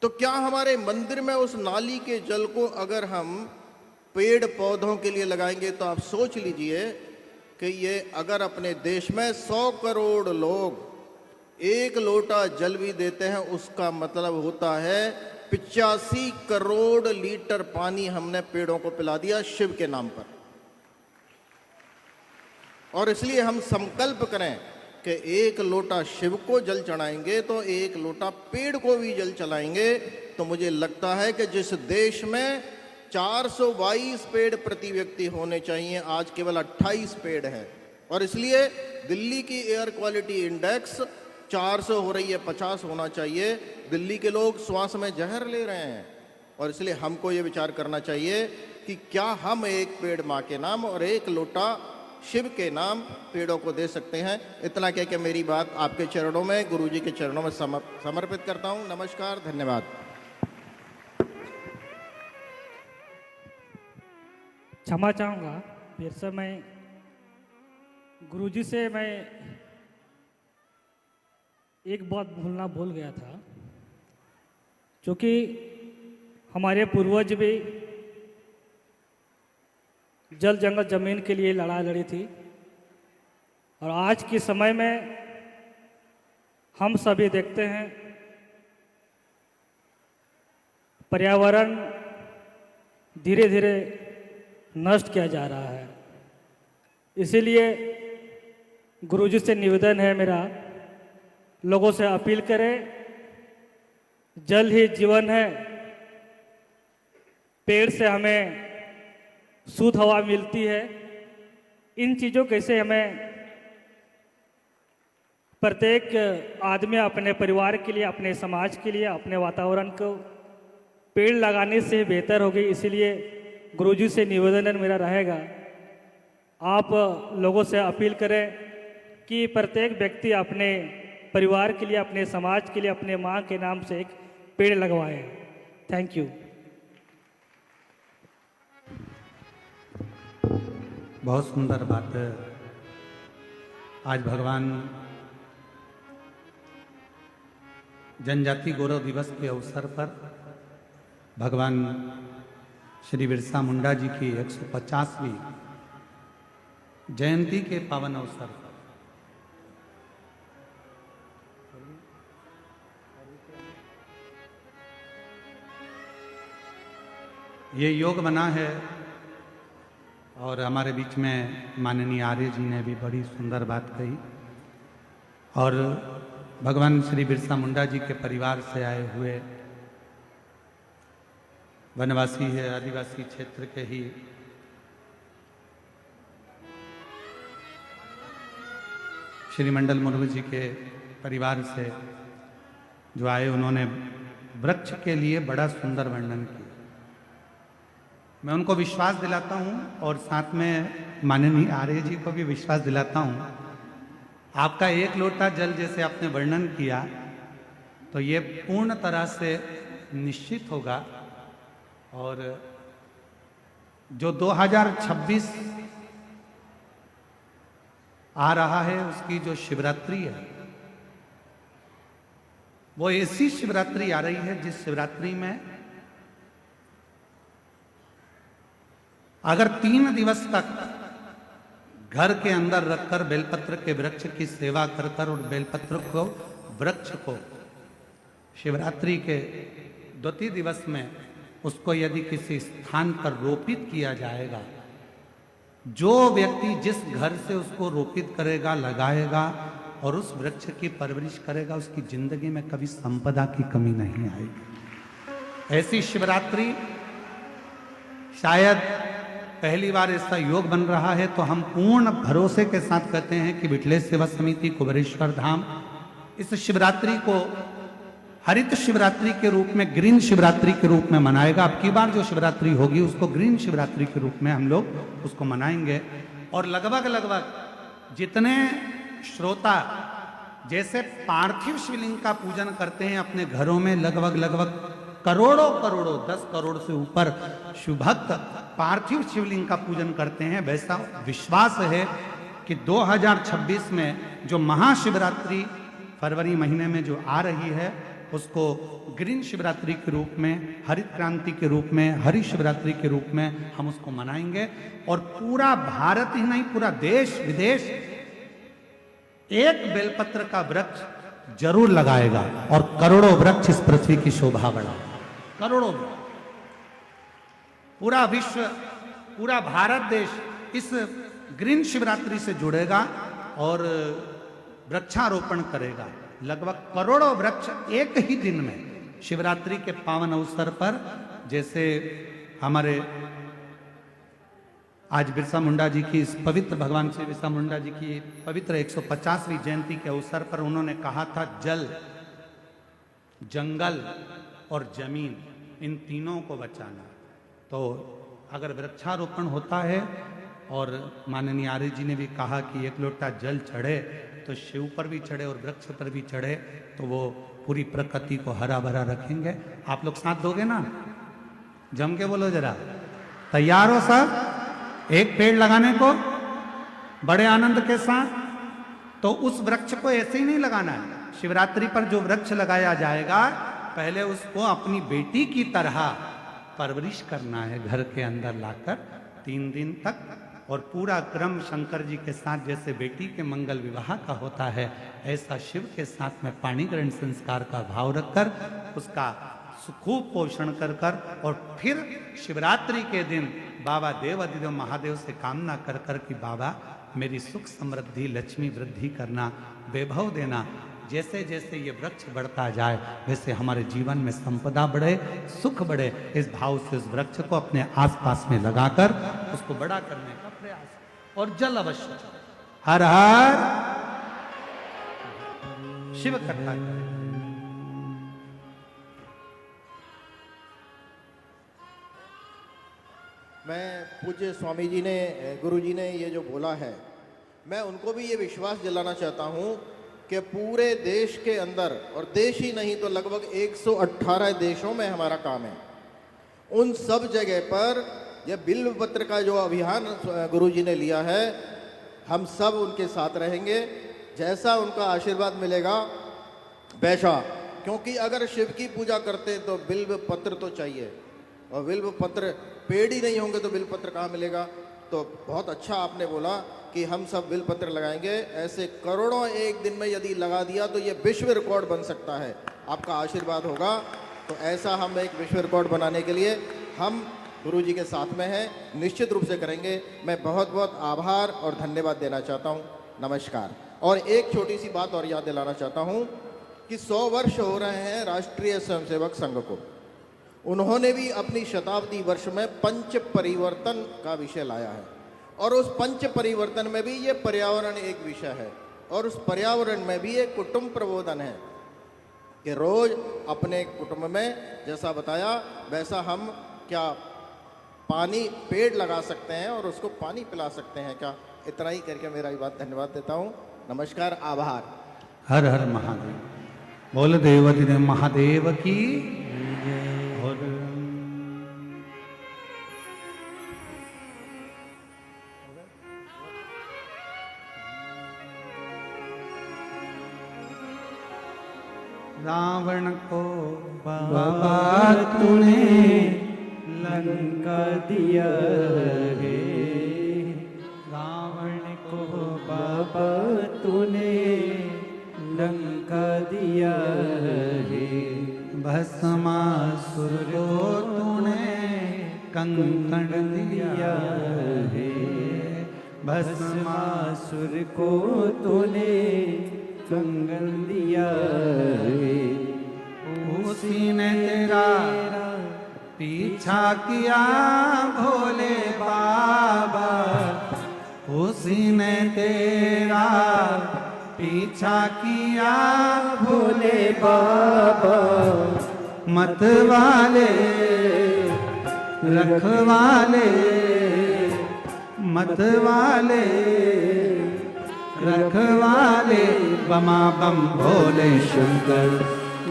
तो क्या हमारे मंदिर में उस नाली के जल को अगर हम पेड़ पौधों के लिए लगाएंगे, तो आप सोच लीजिए कि ये अगर अपने देश में 100 करोड़ लोग एक लोटा जल भी देते हैं, उसका मतलब होता है 85 करोड़ लीटर पानी हमने पेड़ों को पिला दिया शिव के नाम पर। और इसलिए हम संकल्प करें कि एक लोटा शिव को जल चढ़ाएंगे तो एक लोटा पेड़ को भी जल चढ़ाएंगे। तो मुझे लगता है कि जिस देश में 422 पेड़ प्रति व्यक्ति होने चाहिए, आज केवल 28 पेड़ हैं। और इसलिए दिल्ली की एयर क्वालिटी इंडेक्स 400 हो रही है, 50 होना चाहिए। दिल्ली के लोग श्वास में जहर ले रहे हैं। और इसलिए हमको ये विचार करना चाहिए कि क्या हम एक पेड़ माँ के नाम और एक लोटा शिव के नाम पेड़ों को दे सकते हैं। इतना कह के मेरी बात आपके चरणों में, गुरु जी के चरणों में समर्पित करता हूँ। नमस्कार, धन्यवाद। क्षमा चाहूँगा, फिर से मैं गुरुजी से मैं एक बात भूल गया था, क्योंकि हमारे पूर्वज भी जल जंगल जमीन के लिए लड़ाई लड़ी थी। और आज के समय में हम सभी देखते हैं पर्यावरण धीरे धीरे नष्ट किया जा रहा है। इसीलिए गुरुजी से निवेदन है मेरा, लोगों से अपील करें, जल ही जीवन है। पेड़ से हमें शुद्ध हवा मिलती है। इन चीज़ों कैसे हमें प्रत्येक आदमी अपने परिवार के लिए, अपने समाज के लिए, अपने वातावरण को पेड़ लगाने से बेहतर होगी। इसीलिए गुरुजी से निवेदन मेरा रहेगा, आप लोगों से अपील करें कि प्रत्येक व्यक्ति अपने परिवार के लिए, अपने समाज के लिए, अपने माँ के नाम से एक पेड़ लगवाए। Thank you. बहुत सुंदर बात है। आज भगवान जनजाति गौरव दिवस के अवसर पर भगवान श्री बिरसा मुंडा जी की 150वीं जयंती के पावन अवसर पर ये योग बना है और हमारे बीच में माननीय आर्य जी ने भी बड़ी सुंदर बात कही। और भगवान श्री बिरसा मुंडा जी के परिवार से आए हुए वनवासी है, आदिवासी क्षेत्र के ही श्री मंडल मुर्मू जी के परिवार से जो आए, उन्होंने वृक्ष के लिए बड़ा सुंदर वर्णन किया। मैं उनको विश्वास दिलाता हूं और साथ में माननीय आर्य जी को भी विश्वास दिलाता हूं। आपका एक लोटा जल जैसे आपने वर्णन किया तो ये पूर्ण तरह से निश्चित होगा। और जो 2026 आ रहा है उसकी जो शिवरात्रि है वो ऐसी शिवरात्रि आ रही है जिस शिवरात्रि में अगर 3 दिवस तक घर के अंदर रखकर बेलपत्र के वृक्ष की सेवा कर कर और बेलपत्र को, वृक्ष को शिवरात्रि के द्वितीय दिवस में उसको यदि किसी स्थान पर रोपित किया जाएगा, जो व्यक्ति जिस घर से उसको रोपित करेगा, लगाएगा और उस वृक्ष की परवरिश करेगा, उसकी जिंदगी में कभी संपदा की कमी नहीं आएगी। ऐसी शिवरात्रि शायद पहली बार ऐसा योग बन रहा है, तो हम पूर्ण भरोसे के साथ कहते हैं कि विठलेश सेवा समिति कुबेरेश्वर धाम इस शिवरात्रि को हरित शिवरात्रि के रूप में, ग्रीन शिवरात्रि के रूप में मनाएगा। अब की बार जो शिवरात्रि होगी उसको ग्रीन शिवरात्रि के रूप में हम लोग उसको मनाएंगे। और लगभग जितने श्रोता जैसे पार्थिव शिवलिंग का पूजन करते हैं अपने घरों में, लगभग करोड़ों 10 करोड़ से ऊपर शिवभक्त पार्थिव शिवलिंग का पूजन करते हैं। वैसा विश्वास है कि 2026 में जो महाशिवरात्रि फरवरी महीने में जो आ रही है उसको ग्रीन शिवरात्रि के रूप में, हरित क्रांति के रूप में, हरि शिवरात्रि के रूप में हम उसको मनाएंगे। और पूरा भारत ही नहीं, पूरा देश विदेश एक बेलपत्र का वृक्ष जरूर लगाएगा और करोड़ों वृक्ष इस पृथ्वी की शोभा बढ़ाएगा। करोड़ों पूरा विश्व, पूरा भारत देश इस ग्रीन शिवरात्रि से जुड़ेगा और वृक्षारोपण करेगा। लगभग करोड़ों वृक्ष एक ही दिन में शिवरात्रि के पावन अवसर पर, जैसे हमारे आज बिरसा मुंडा जी की इस पवित्र, भगवान श्री बिरसा मुंडा जी की पवित्र 150वीं जयंती के अवसर पर उन्होंने कहा था, जल, जंगल और जमीन, इन तीनों को बचाना। तो अगर वृक्षारोपण होता है, और माननीय आर्य जी ने भी कहा कि एक लोटा जल चढ़े तो शिव पर भी चढ़े और वृक्ष पर भी चढ़े, तो वो पूरी प्रकृति को हरा भरा रखेंगे। आप लोग साथ दोगे ना? जम के बोलो जरा, तैयार हो सब एक पेड़ लगाने को बड़े आनंद के साथ? तो उस वृक्ष को ऐसे ही नहीं लगाना है। शिवरात्रि पर जो वृक्ष लगाया जाएगा, पहले उसको अपनी बेटी की तरह परवरिश करना है, घर के अंदर लाकर 3 दिन तक। और पूरा क्रम शंकर जी के साथ जैसे बेटी के मंगल विवाह का होता है, ऐसा शिव के साथ में पाणी ग्रहण संस्कार का भाव रखकर उसका खूब पोषण कर कर और फिर शिवरात्रि के दिन बाबा देव अधिदेव महादेव से कामना कर कर कि बाबा मेरी सुख समृद्धि लक्ष्मी वृद्धि करना, वैभव देना। जैसे जैसे ये वृक्ष बढ़ता जाए वैसे हमारे जीवन में संपदा बढ़े, सुख बढ़े। इस भाव से उस वृक्ष को अपने आसपास में लगाकर उसको बड़ा करने का प्रयास। और जल अवश्य, हर हर शिव कथा करें। मैं पूज्य स्वामी जी ने, गुरु जी ने ये जो बोला है, मैं उनको भी ये विश्वास दिलाना चाहता हूँ कि पूरे देश के अंदर, और देश ही नहीं तो लगभग 118 देशों में हमारा काम है, उन सब जगह पर यह बिल्व पत्र का जो अभियान गुरु जी ने लिया है, हम सब उनके साथ रहेंगे। जैसा उनका आशीर्वाद मिलेगा वैसा, क्योंकि अगर शिव की पूजा करते तो बिल्व पत्र तो चाहिए, और बिल्व पत्र पेड़ ही नहीं होंगे तो बिल्व पत्र कहाँ मिलेगा। तो बहुत अच्छा आपने बोला कि हम सब बिल पत्र लगाएंगे। ऐसे करोड़ों एक दिन में यदि लगा दिया तो ये विश्व रिकॉर्ड बन सकता है। आपका आशीर्वाद होगा तो ऐसा हम एक विश्व रिकॉर्ड बनाने के लिए हम गुरु जी के साथ में हैं, निश्चित रूप से करेंगे। मैं बहुत बहुत आभार और धन्यवाद देना चाहता हूँ। नमस्कार। और एक छोटी सी बात और याद दिलाना चाहता हूँ कि 100 वर्ष हो रहे हैं राष्ट्रीय स्वयंसेवक संघ को। उन्होंने भी अपनी शताब्दी वर्ष में पंच परिवर्तन का विषय लाया है, और उस पंच परिवर्तन में भी ये पर्यावरण एक विषय है, और उस पर्यावरण में भी एक कुटुंब प्रबोधन है कि रोज अपने कुटुंब में जैसा बताया वैसा हम क्या पानी पेड़ लगा सकते हैं और उसको पानी पिला सकते हैं क्या। इतना ही करके मेरा ये बात धन्यवाद देता हूँ। नमस्कार, आभार। हर हर महादेव। बोल देव अधिदेव महादेव की। और रावण को बाबा तूने लंका दिया है, रावण को बाबा तूने लंका दिया है, भस्मासुर को तूने कंकण दिया है, भस्मासुर को तूने कंगन दिया है, उसी ने तेरा पीछा किया भोले बाबा, उसी ने तेरा पीछा किया भोले बाबा, मत वाले रखवाले, मत वाले रखवाले, बमा बम भोले शंकर,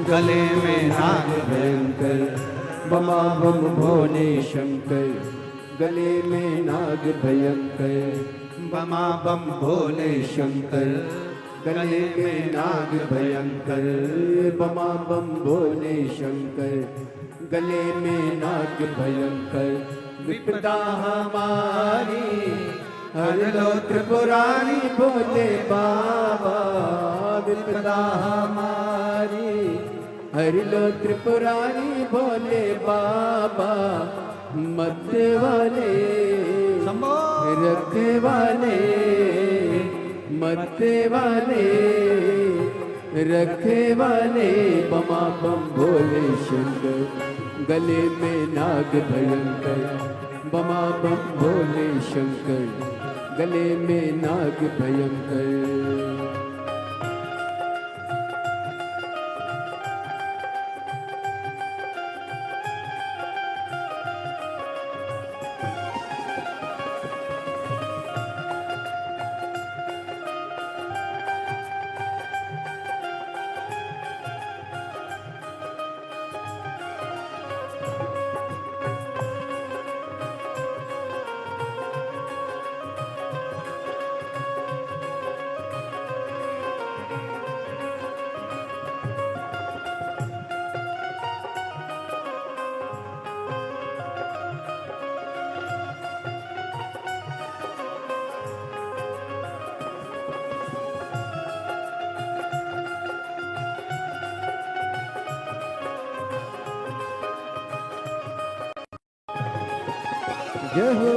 गले में नाग भयंकर, बमा बम भोले शंकर, गले में नाग भयंकर, बमा बम भोले शंकर, गले में नाग भयंकर, बमा बम भोले शंकर, गले में नाग भयंकर, विपदा हमारी हर लो त्रिपुरारी भोले बाबा, विपदा हमारी हर लो त्रिपुरारी भोले बाबा, मत वाले रख वाले, मत वाले रखे वाले, बमा बम भोले शंकर, गले में नाग भयंकर, बमा बम भोले शंकर, गले में नाग भयंकर। जय हो।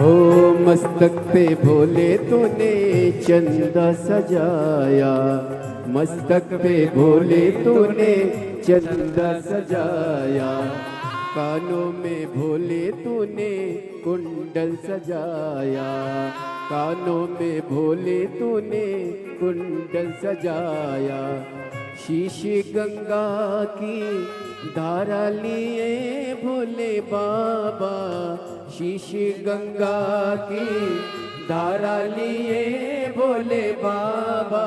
ओ मस्तक पे भोले तूने चंदा सजाया, मस्तक पे भोले तूने चंदा सजाया, कानों में भोले तूने कुंडल सजाया, कानों में भोले तूने कुंडल सजाया, शीशी गंगा की धारा लिए भोले बाबा, शीशी गंगा की धारा लिए भोले बाबा,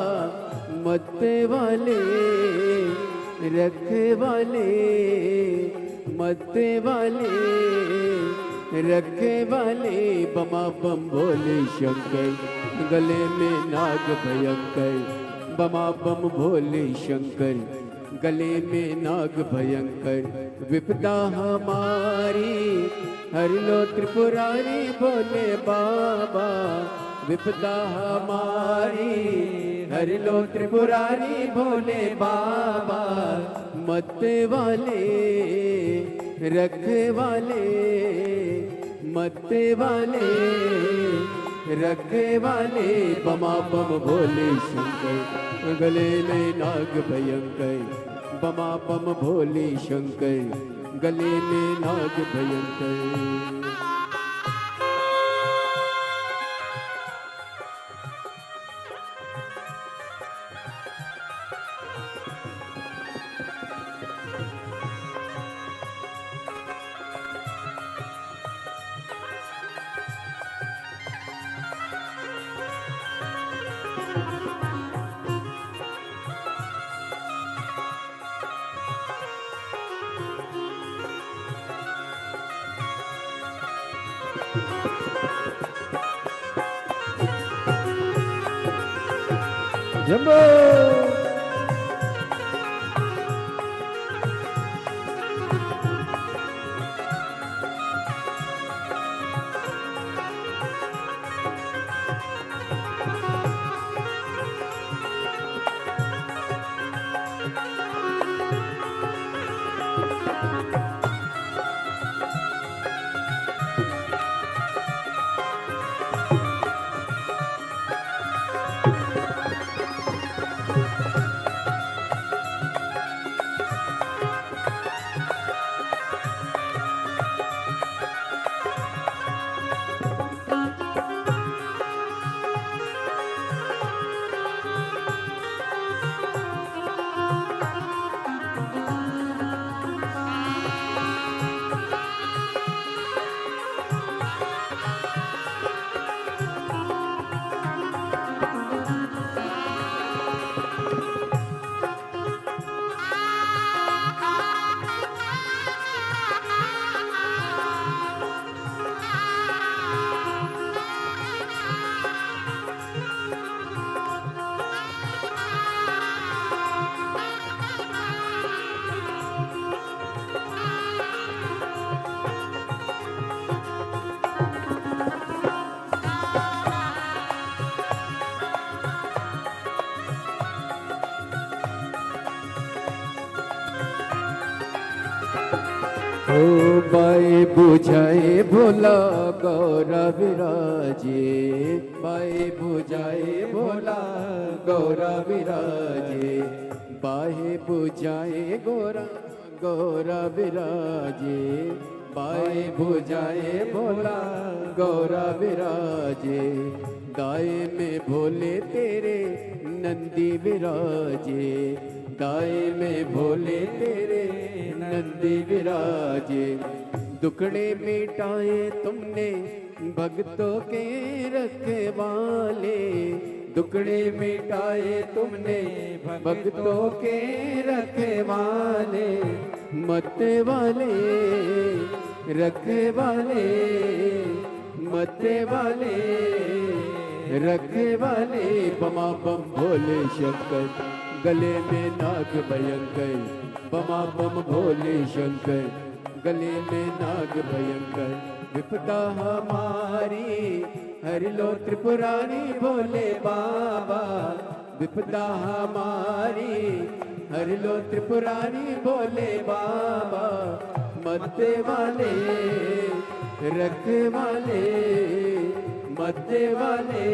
मत वाले रखे वाले, मत वाले रखे वाले, बमा बम भोले शंकर, गले में नाग भयंकर, बमा बम भोले शंकर, गले में नाग भयंकर, विपदा हमारी हर लो त्रिपुरारी भोले बाबा, विपदा हमारी हर लो त्रिपुरारी भोले बाबा, मत वाले रखे वाले, मत वाले रखे वाले, बमा बम भोले शंकर, गले में नाग भयंकर, बमा बम भोले शंकर, गले में नाग भयंकर। जम्बो ओ बाए बुझाए भोला गौरा विराजे, बाए बुझाए भोला गौरा विराजे, बाहे बुझाए गोरा गौरा विराजे, बाए बुझाए भोला गौरा विराजे, दाए में भोले तेरे नंदी विराजे, दाए में भोले तेरे नंदी विराजे, दुखड़े मिटाए तुमने भक्तों के रखवाले, दुखड़े मिटाए तुमने भक्तों के रखवाले, मत वाले रखवाले, मत वाले रखवाले। बमा बम भोले शंकर, गले में नाग भयंकर, बमा बम भोले शंकर, गले में नाग भयंकर। विपदा हमारी हर लो त्रिपुरारी भोले बाबा, विपदा हमारी हर लो त्रिपुरारी भोले बाबा। मत वाले रखवाले, मत वाले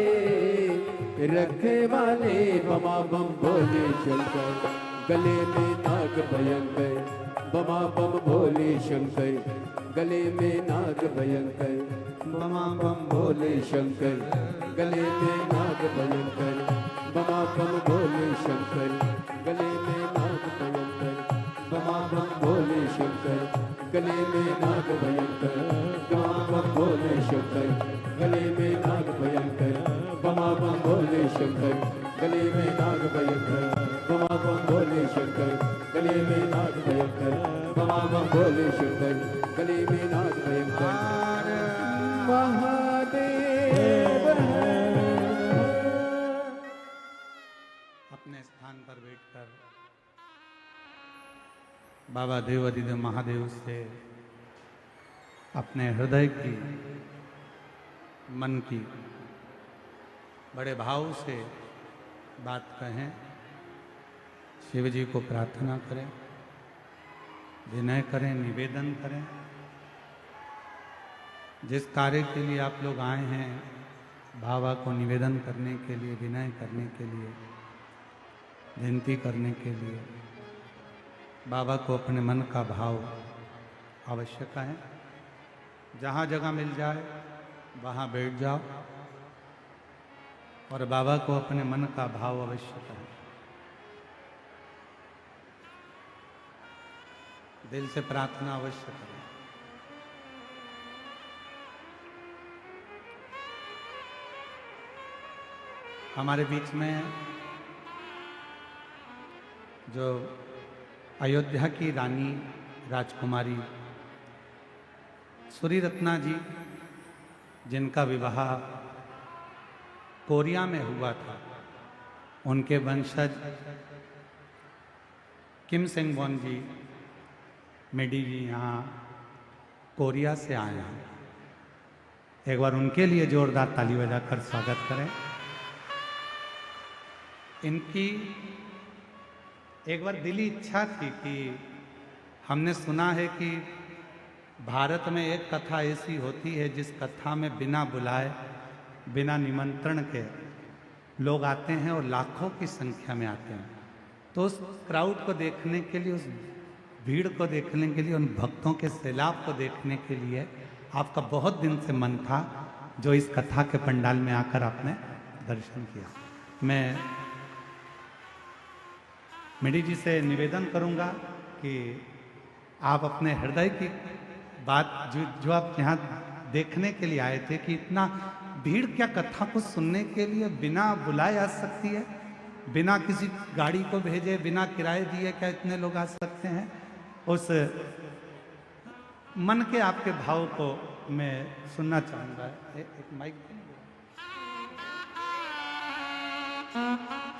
रखवाले। बमा बम भोले शंकर, गले में नाग भयंकर, बमा बम भोले शंकर, गले में नाग भयंकर, बमा बम भोले शंकर, गले में नाग भयंकर, बमा बम भोले शंकर, गले में नाग भयंकर, बमा बम भोले शंकर, गले में नाग भयंकर, बमा बम भोले शंकर, गले में नाग भयंकर, बमा बम भोले शंकर, गले में नाग भयंकर, बमा बम भोले शंकर, गले में नाग भयंकर, बमा बम भोले शंकर, गले में नाग भयंकर। महादेव अपने स्थान पर बैठकर बाबा देवाधिदेव महादेव से अपने हृदय की, मन की बड़े भाव से बात कहें, शिव जी को प्रार्थना करें, विनय करें, निवेदन करें। जिस कार्य के लिए आप लोग आए हैं, बाबा को निवेदन करने के लिए, विनय करने के लिए, विनती करने के लिए, बाबा को अपने मन का भाव अवश्य कहें। जहाँ जगह मिल जाए वहाँ बैठ जाओ और बाबा को अपने मन का भाव अवश्य कहें। दिल से प्रार्थना अवश्य करें। हमारे बीच में जो अयोध्या की रानी राजकुमारी सूरी रत्ना जी, जिनका विवाह कोरिया में हुआ था, उनके वंशज किम सेंग वॉन जी, मेडी जी यहाँ कोरिया से आए हैं। एक बार उनके लिए जोरदार ताली बजाकर स्वागत करें। इनकी एक बार दिली इच्छा थी कि हमने सुना है कि भारत में एक कथा ऐसी होती है जिस कथा में बिना बुलाए, बिना निमंत्रण के लोग आते हैं और लाखों की संख्या में आते हैं। तो उस क्राउड को देखने के लिए, उस भीड़ को देखने के लिए, उन भक्तों के सैलाब को देखने के लिए आपका बहुत दिन से मन था, जो इस कथा के पंडाल में आकर आपने दर्शन किया। मैं मेडी जी से निवेदन करूंगा कि आप अपने हृदय की बात जो आप यहाँ देखने के लिए आए थे, कि इतना भीड़ क्या कथा को सुनने के लिए बिना बुलाए आ सकती है, बिना किसी गाड़ी को भेजे, बिना किराए दिए क्या इतने लोग आ सकते हैं? उस मन के आपके भाव को मैं सुनना चाहूंगा। एक माइक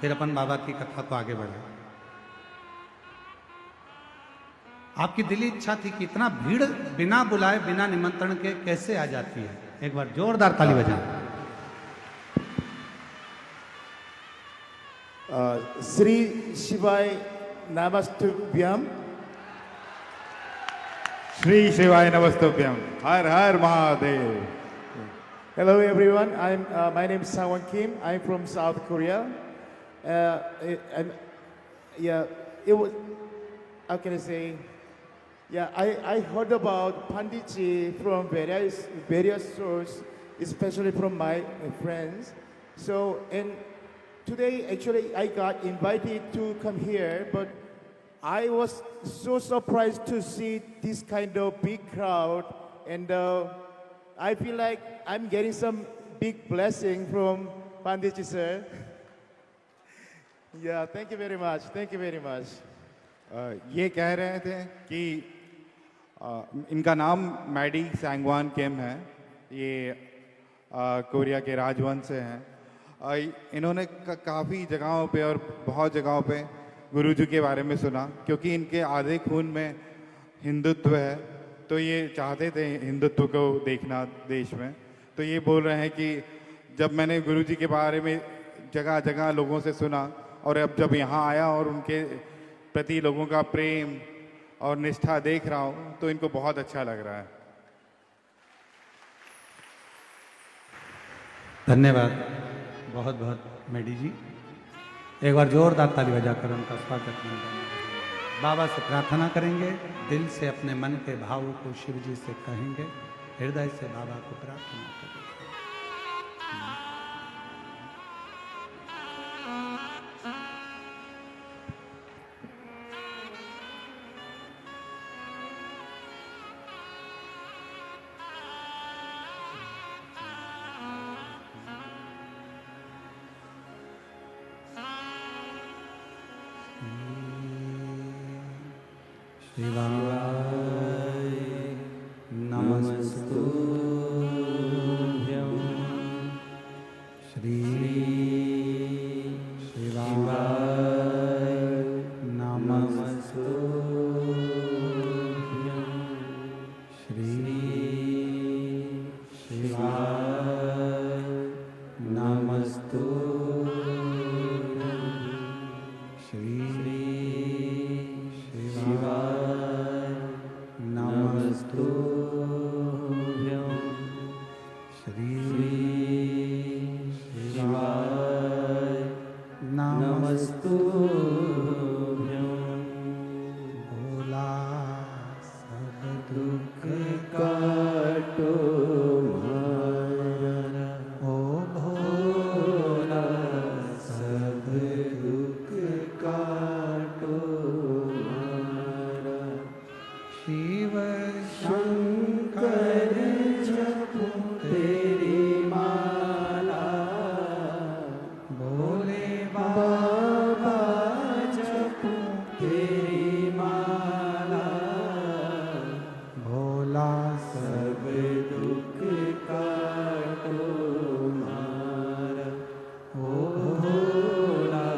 फिर अपन बाबा की कथा को आगे बढ़े। आपकी दिली इच्छा थी कि इतना भीड़ बिना बुलाए, बिना निमंत्रण के कैसे आ जाती है? एक बार जोरदार ताली बजाएं। श्री शिवाय नमस्तुभ्यम। श्री शिवाय नमस्तुभ्यम। हर हर Mahadev. Hello everyone, my name is Sangwon Kim. I'm from South Korea. And yeah, it was, how can I say? Yeah, I heard about Panditji from various sources, especially from my friends. So, and today actually I got invited to come here, but I was so surprised to see this kind of big crowd, and I feel like I'm getting some big blessing from Panditji sir. Yeah, thank you very much. Thank you very much. ये कह रहे थे कि इनका नाम Maddie सैंगवान किम है। ये Korea के राजवंश से हैं। इन्होंने काफ़ी जगहों पे और बहुत जगहों पे गुरुजी के बारे में सुना, क्योंकि इनके आधे खून में हिंदुत्व है, तो ये चाहते थे हिंदुत्व को देखना देश में। तो ये बोल रहे हैं कि जब मैंने गुरुजी के बारे में जगह जगह लोगों से सुना और अब जब यहाँ आया और उनके प्रति लोगों का प्रेम और निष्ठा देख रहा हूँ तो इनको बहुत अच्छा लग रहा है। धन्यवाद बहुत बहुत मेडी जी। एक बार जोरदार ताली बजाकर उनका स्वागत करेंगे। बाबा से प्रार्थना करेंगे, दिल से अपने मन के भावों को शिव जी से कहेंगे, हृदय से बाबा को प्रार्थना करेंगे। शिवाय नमस्तुभ्यं श्री शिवाय नमस्तुभ्यं श्री शिवाय नमस्तुभ्यं श्री शिवाय नमस्तुभ्यं श्री शिवाय नमस्तुभ्यं भोला सब दुख काटो हमारा, ओ भोला सब दुख काटो हमारा। शिव शंकर जपो तेरी माला, भोले बाबा जपो तेरी माला, भोला सब दुख काटो हमारा, ओ भोला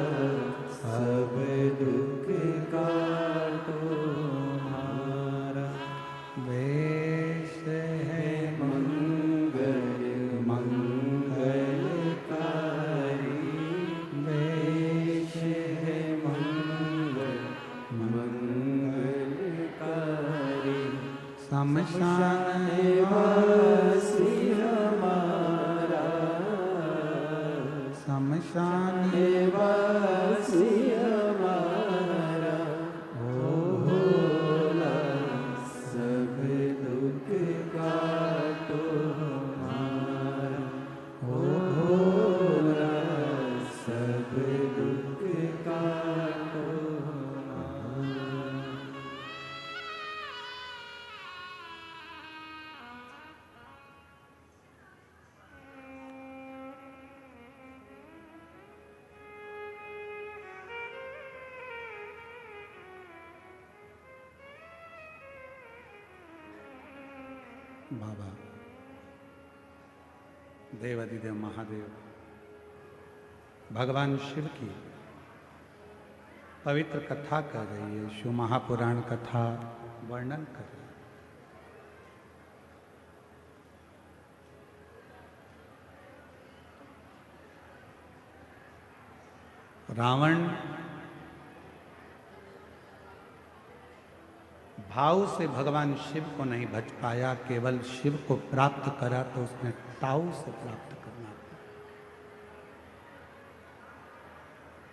सब दुख काटो हमारा। वेश है मंगल मंगलकारी, वेश है मंगल मंगलकारी। शमशान वासी हमारा, शमशान वासी हमारा, ओ भोला सब दुख काटो हमारा, ओ भोला सब दुख काटो हमारा। बाबा देवादिदेव महादेव भगवान शिव की पवित्र कथा कर रही है, शिव महापुराण कथा वर्णन कर रही है। रावण भाव से भगवान शिव को नहीं भज पाया, केवल शिव को प्राप्त करा तो उसने ताऊ से प्राप्त करना था।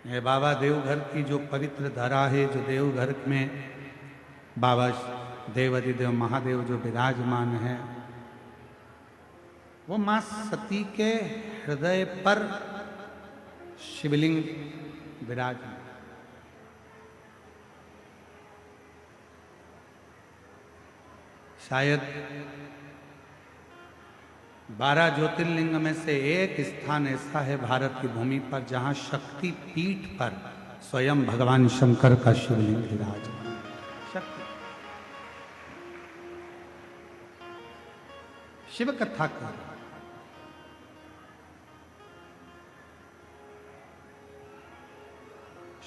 ये बाबा देवघर की जो पवित्र धरा है, जो देवघर में बाबा देवादिदेव महादेव जो विराजमान है, वो मां सती के हृदय पर शिवलिंग विराजमान। शायद 12 ज्योतिर्लिंग में से एक स्थान ऐसा है भारत की भूमि पर जहां शक्ति पीठ पर स्वयं भगवान शंकर का शिवलिंग विराजमान है। शक्ति शिव कथा कर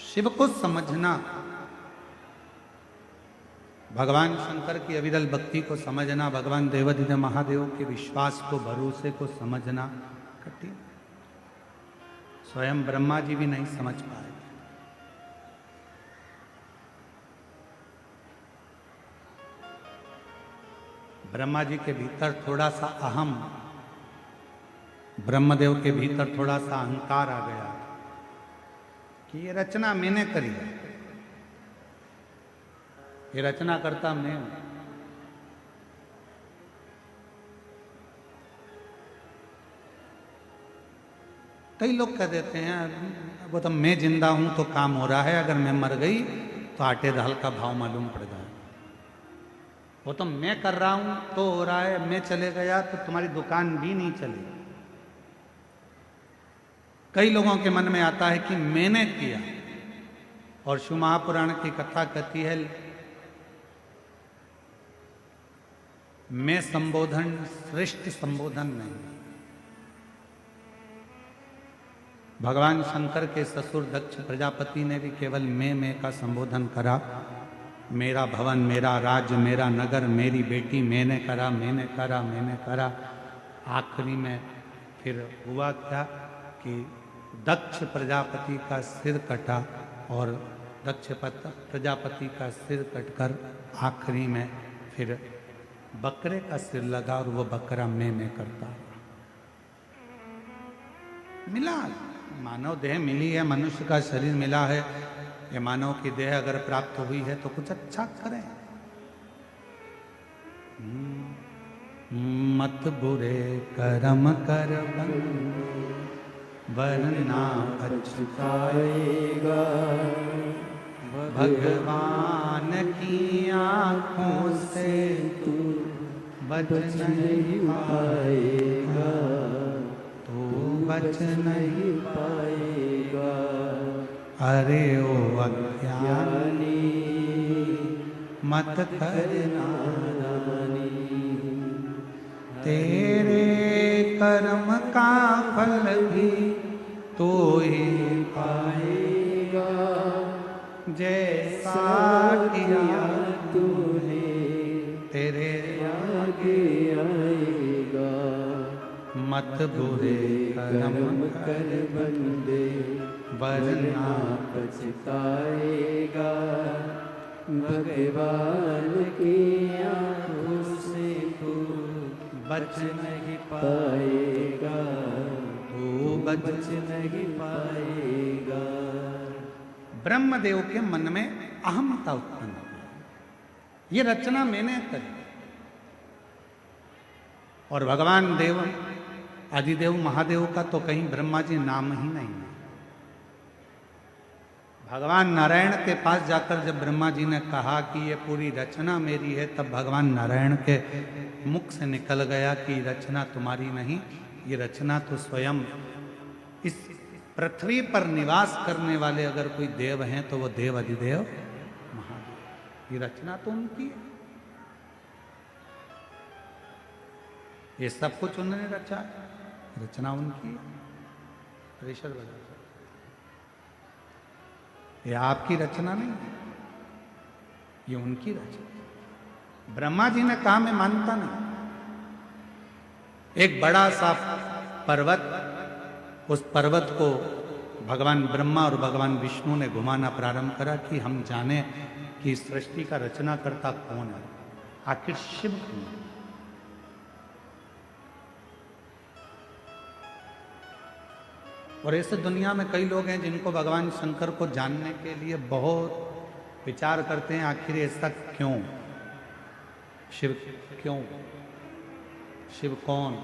शिव को समझना, भगवान शंकर की अविरल भक्ति को समझना, भगवान देवाधिदेव महादेव के विश्वास को, भरोसे को समझना कठिन। स्वयं ब्रह्मा जी भी नहीं समझ पाए। ब्रह्मा जी के भीतर थोड़ा सा अहम, ब्रह्मदेव के भीतर थोड़ा सा अहंकार आ गया कि ये रचना मैंने करी है, ये रचना करता मैं हूं। कई लोग कह देते हैं वो तो मैं जिंदा हूं तो काम हो रहा है, अगर मैं मर गई तो आटे दाल का भाव मालूम पड़ जाए। वो तो मैं कर रहा हूं तो हो रहा है, मैं चले गया तो तुम्हारी दुकान भी नहीं चली। कई लोगों के मन में आता है कि मैंने किया, और शिव महापुराण की कथा कहती है मैं संबोधन श्रेष्ठ संबोधन नहीं। भगवान शंकर के ससुर दक्ष प्रजापति ने भी केवल मैं का संबोधन करा। मेरा भवन, मेरा राज्य, मेरा नगर, मेरी बेटी, मैंने करा, मैंने करा, मैंने करा। आखिरी में फिर हुआ क्या कि दक्ष प्रजापति का सिर कटा, और दक्ष प्रजापति का सिर कटकर आखिरी में फिर बकरे का सिर लगा, और वो बकरा मैं करता मिला। मानव देह मिली है, मनुष्य का शरीर मिला है, ये मानव की देह अगर प्राप्त हुई है तो कुछ अच्छा करें। मत बुरे कर्म कर वरना पछताएगा, भगवान की आंखों से तू बच नहीं पाएगा, तू बच नहीं पाएगा। अरे ओ अज्ञानी मत करना नानी, तेरे कर्म का फल भी तो ही पाएगा, जैसा किया तूने तेरे आगे आएगा। मत बुरे कर्म कर बंदे वरना पछताएगा, भगवान की आंखों से तू बच नहीं पाएगा, तू बच नहीं पाएगा। ब्रह्मदेव के मन में अहमता उत्पन्न हुई, ये रचना मैंने करी। और भगवान देव आदिदेव महादेव का तो कहीं ब्रह्मा जी नाम ही नहीं है। भगवान नारायण के पास जाकर जब ब्रह्मा जी ने कहा कि ये पूरी रचना मेरी है, तब भगवान नारायण के मुख से निकल गया कि रचना तुम्हारी नहीं, ये रचना तो स्वयं इस पृथ्वी पर निवास करने वाले अगर कोई देव हैं तो वो देव अधिदेव महादेव, ये रचना तो उनकी है। ये सब कुछ उन्होंने रचा, रचना उनकी है। प्रेशर बजा, ये आपकी रचना नहीं है, ये उनकी रचना। ब्रह्मा जी ने कहा मैं मानता नहीं। एक बड़ा सा पर्वत, उस पर्वत को भगवान ब्रह्मा और भगवान विष्णु ने घुमाना प्रारंभ करा कि हम जाने कि इस सृष्टि का रचना करता कौन है, आखिर शिव कौन है। और ऐसे दुनिया में कई लोग हैं जिनको भगवान शंकर को जानने के लिए बहुत विचार करते हैं, आखिर ऐसा क्यों, शिव क्यों, शिव कौन।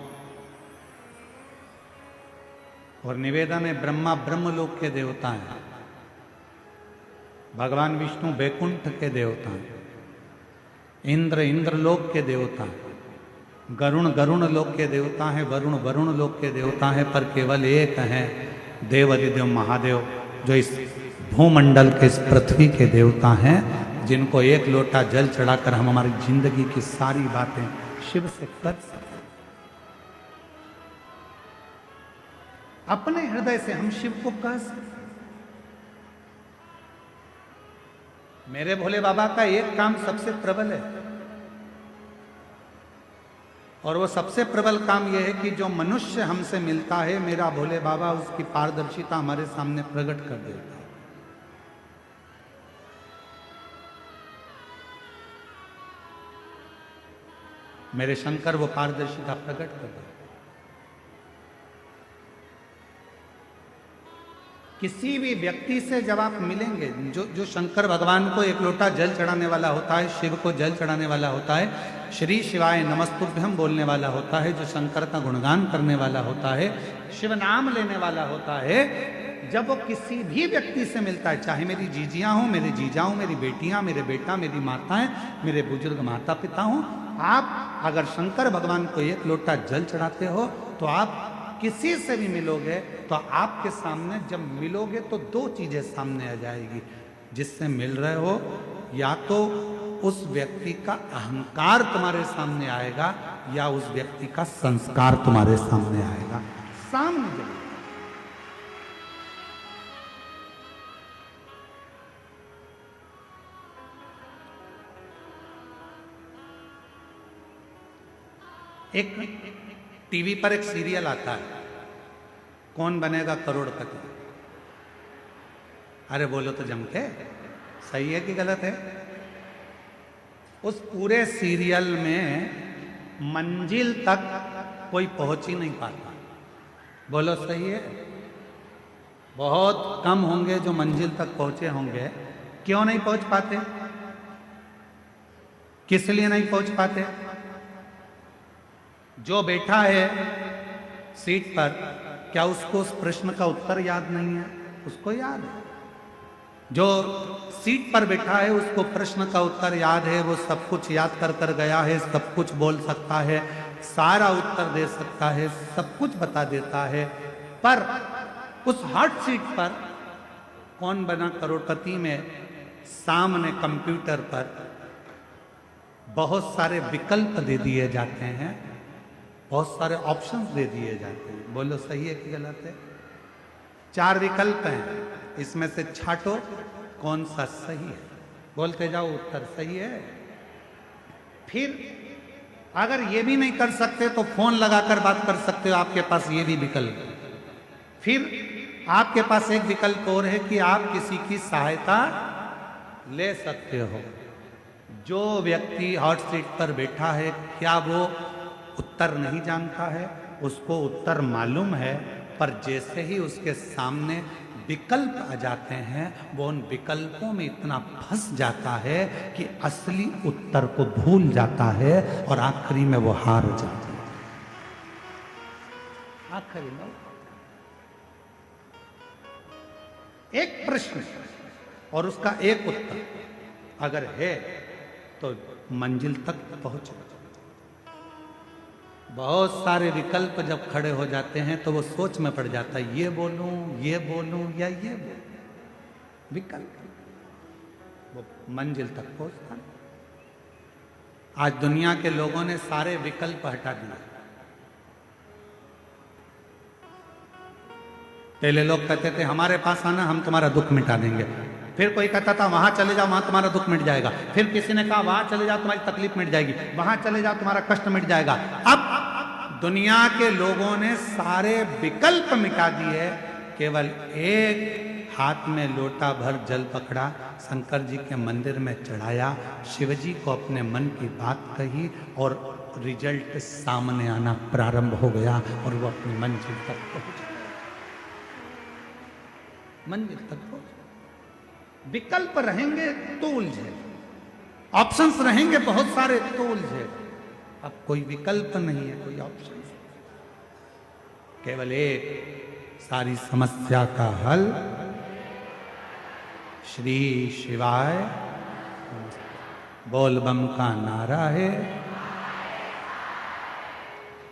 और निवेदन है ब्रह्मा ब्रह्मलोक के देवता हैं, भगवान विष्णु बैकुंठ के देवता हैं, इंद्र इंद्रलोक के देवता हैं, गरुण गरुण लोक के देवता हैं, वरुण वरुण लोक के देवता हैं, पर केवल एक हैं देव अधिदेव महादेव, जो इस भूमंडल के, इस पृथ्वी के देवता हैं, जिनको एक लोटा जल चढ़ाकर हम हमारी जिंदगी की सारी बातें शिव से कर सकते। अपने हृदय से हम शिव को कह सकते। मेरे भोले बाबा का एक काम सबसे प्रबल है, और वो सबसे प्रबल काम यह है कि जो मनुष्य हमसे मिलता है, मेरा भोले बाबा उसकी पारदर्शिता हमारे सामने प्रकट कर देता है। मेरे शंकर वो पारदर्शिता प्रकट कर देते। किसी भी व्यक्ति से जब आप मिलेंगे, जो शंकर भगवान को एक लोटा जल चढ़ाने वाला होता है, शिव को जल चढ़ाने वाला होता है, श्री शिवाय नमस्तुभ्यम बोलने वाला होता है, जो शंकर का गुणगान करने वाला होता है, शिव नाम लेने वाला होता है, जब वो किसी भी व्यक्ति से मिलता है, चाहे मेरी जीजियां हों, मेरे जीजा हों, मेरी बेटियां, मेरे बेटा, मेरी माताएं, मेरे बुजुर्ग माता पिता हों, आप अगर शंकर भगवान को एक लोटा जल चढ़ाते हो तो आप किसी से भी मिलोगे तो आपके सामने जब मिलोगे तो दो चीजें सामने आ जाएगी। जिससे मिल रहे हो, या तो उस व्यक्ति का अहंकार तुम्हारे सामने आएगा, या उस व्यक्ति का संस्कार तुम्हारे सामने आएगा। सामने जब एक टीवी पर एक सीरियल आता है, कौन बनेगा करोड़पति। अरे बोलो तो जम के, सही है कि गलत है? उस पूरे सीरियल में मंजिल तक कोई पहुंच ही नहीं पाता। बोलो सही है? बहुत कम होंगे जो मंजिल तक पहुंचे होंगे। क्यों नहीं पहुंच पाते? किस लिए नहीं पहुंच पाते? जो बैठा है सीट पर, क्या उसको उस प्रश्न का उत्तर याद नहीं है? उसको याद है। जो सीट पर बैठा है उसको प्रश्न का उत्तर याद है, वो सब कुछ याद कर कर गया है, सब कुछ बोल सकता है, सारा उत्तर दे सकता है, सब कुछ बता देता है। पर उस हॉट सीट पर कौन बना करोड़पति में सामने कंप्यूटर पर बहुत सारे विकल्प दे दिए जाते हैं, बहुत सारे ऑप्शंस दे दिए जाते हैं। बोलो सही है कि गलत है? 4 विकल्प हैं, इसमें से छांटो कौन सा सही है। बोलते जाओ उत्तर सही है। फिर अगर ये भी नहीं कर सकते तो फोन लगाकर बात कर सकते हो, आपके पास ये भी विकल्प है। फिर आपके पास एक विकल्प और है कि आप किसी की सहायता ले सकते हो। जो व्यक्ति हॉट सीट पर बैठा है, क्या वो उत्तर नहीं जानता है? उसको उत्तर मालूम है, पर जैसे ही उसके सामने विकल्प आ जाते हैं, वो उन विकल्पों में इतना फंस जाता है कि असली उत्तर को भूल जाता है और आखिरी में वो हार जाता है। आखिरी में एक प्रश्न और उसका एक उत्तर अगर है तो मंजिल तक पहुंच। बहुत सारे विकल्प जब खड़े हो जाते हैं तो वो सोच में पड़ जाता है, ये बोलूं या ये बोलूं। विकल्प वो मंजिल तक पहुंचता है। आज दुनिया के लोगों ने सारे विकल्प हटा दिए। पहले लोग कहते थे हमारे पास आना, हम तुम्हारा दुख मिटा देंगे। फिर कोई कहता था वहां चले जाओ, वहां तुम्हारा दुख मिट जाएगा। फिर किसी ने कहा वहां चले जाओ, तुम्हारी तकलीफ मिट जाएगी। वहां चले जाओ, तुम्हारा कष्ट मिट जाएगा। अब दुनिया के लोगों ने सारे विकल्प मिटा दिए, केवल एक हाथ में लोटा भर जल पकड़ा, शंकर जी के मंदिर में चढ़ाया, शिव जी को अपने मन की बात कही और रिजल्ट सामने आना प्रारंभ हो गया और वो अपनी मंजिल तक पहुंच गया। मंजिल तक पहुंच। विकल्प रहेंगे तो उलझे, ऑप्शंस रहेंगे बहुत सारे तो उलझे। अब कोई विकल्प नहीं है, कोई ऑप्शन, केवल एक सारी समस्या का हल श्री शिवाय बोल बम का नारा है।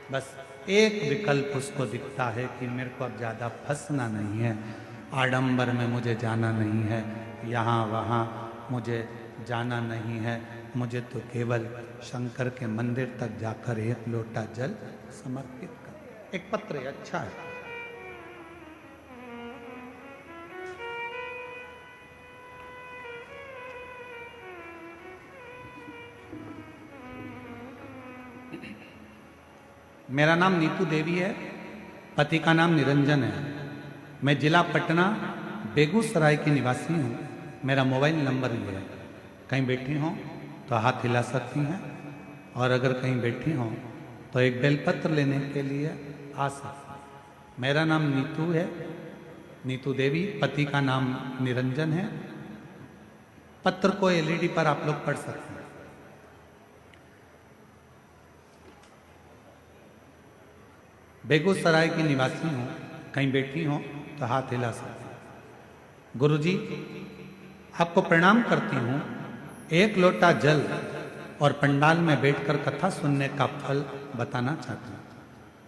बस एक विकल्प उसको दिखता है कि मेरे को अब ज़्यादा फंसना नहीं है, आडंबर में मुझे जाना नहीं है, यहाँ वहाँ मुझे जाना नहीं है, मुझे तो केवल शंकर के मंदिर तक जाकर एक लोटा जल समर्पित कर। एक पत्र है, अच्छा है। मेरा नाम नीतू देवी है, पति का नाम निरंजन है। मैं जिला पटना बेगूसराय की निवासी हूँ। मेरा मोबाइल नंबर ये है, कहीं बैठी हों तो हाथ हिला सकती हैं, और अगर कहीं बैठी हों तो एक बेलपत्र लेने के लिए आ सकती हैं। मेरा नाम नीतू है, नीतू देवी, पति का नाम निरंजन है। पत्र को एलईडी पर आप लोग पढ़ सकते हैं। बेगूसराय की निवासी हूँ, कहीं बैठी हो तो हाथ हिला सकती हूँ। गुरुजी, आपको प्रणाम करती हूँ। एक लोटा जल और पंडाल में बैठकर कथा सुनने का फल बताना चाहती हूँ।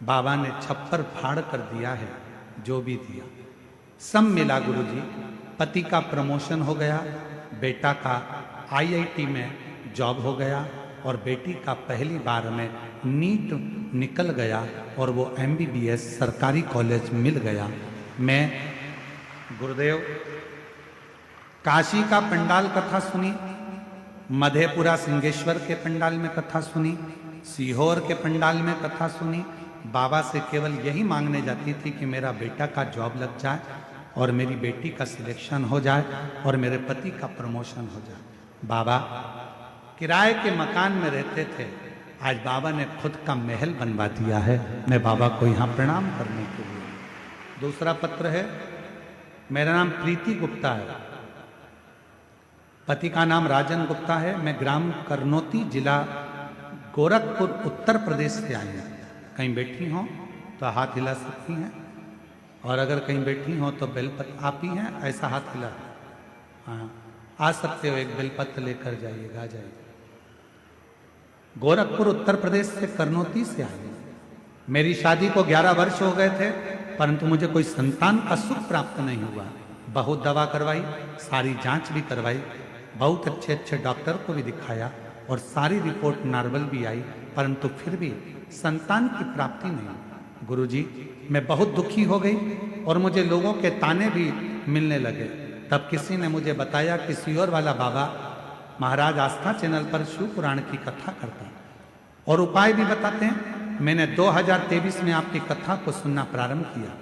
बाबा ने छप्पर फाड़ कर दिया है, जो भी दिया सब मिला गुरुजी। पति का प्रमोशन हो गया, बेटा का आईआईटी में जॉब हो गया, और बेटी का पहली बार में नीट निकल गया और वो एमबीबीएस सरकारी कॉलेज मिल गया। मैं गुरुदेव काशी का पंडाल कथा सुनी, मधेपुरा सिंहेश्वर के पंडाल में कथा सुनी, सीहोर के पंडाल में कथा सुनी। बाबा से केवल यही मांगने जाती थी कि मेरा बेटा का जॉब लग जाए और मेरी बेटी का सिलेक्शन हो जाए और मेरे पति का प्रमोशन हो जाए। बाबा किराए के मकान में रहते थे, आज बाबा ने खुद का महल बनवा दिया है। मैं बाबा को यहाँ प्रणाम करने के लिए। दूसरा पत्र है, मेरा नाम प्रीति गुप्ता है, पति का नाम राजन गुप्ता है। मैं ग्राम करनौती, जिला गोरखपुर, उत्तर प्रदेश से आई हूँ। कहीं बैठी हों तो हाथ हिला सकती हैं, और अगर कहीं बैठी हों तो बेलपत्र आप ही हैं, ऐसा हाथ हिला। हाँ, आ सकते हो, एक बेलपत्र लेकर जाइएगा, आ जाइए। गोरखपुर उत्तर प्रदेश से, करनौती से आई। मेरी शादी को 11 वर्ष हो गए थे, परंतु मुझे कोई संतान का सुख प्राप्त नहीं हुआ। बहुत दवा करवाई, सारी जांच भी करवाई, बहुत अच्छे अच्छे डॉक्टर को भी दिखाया, और सारी रिपोर्ट नॉर्मल भी आई, परंतु फिर भी संतान की प्राप्ति नहीं। गुरुजी, मैं बहुत दुखी हो गई और मुझे लोगों के ताने भी मिलने लगे। तब किसी ने मुझे बताया कि सीहोर वाला बाबा महाराज आस्था चैनल पर शिव पुराण की कथा करता है और उपाय भी बताते हैं। मैंने 2023 में आपकी कथा को सुनना प्रारंभ किया।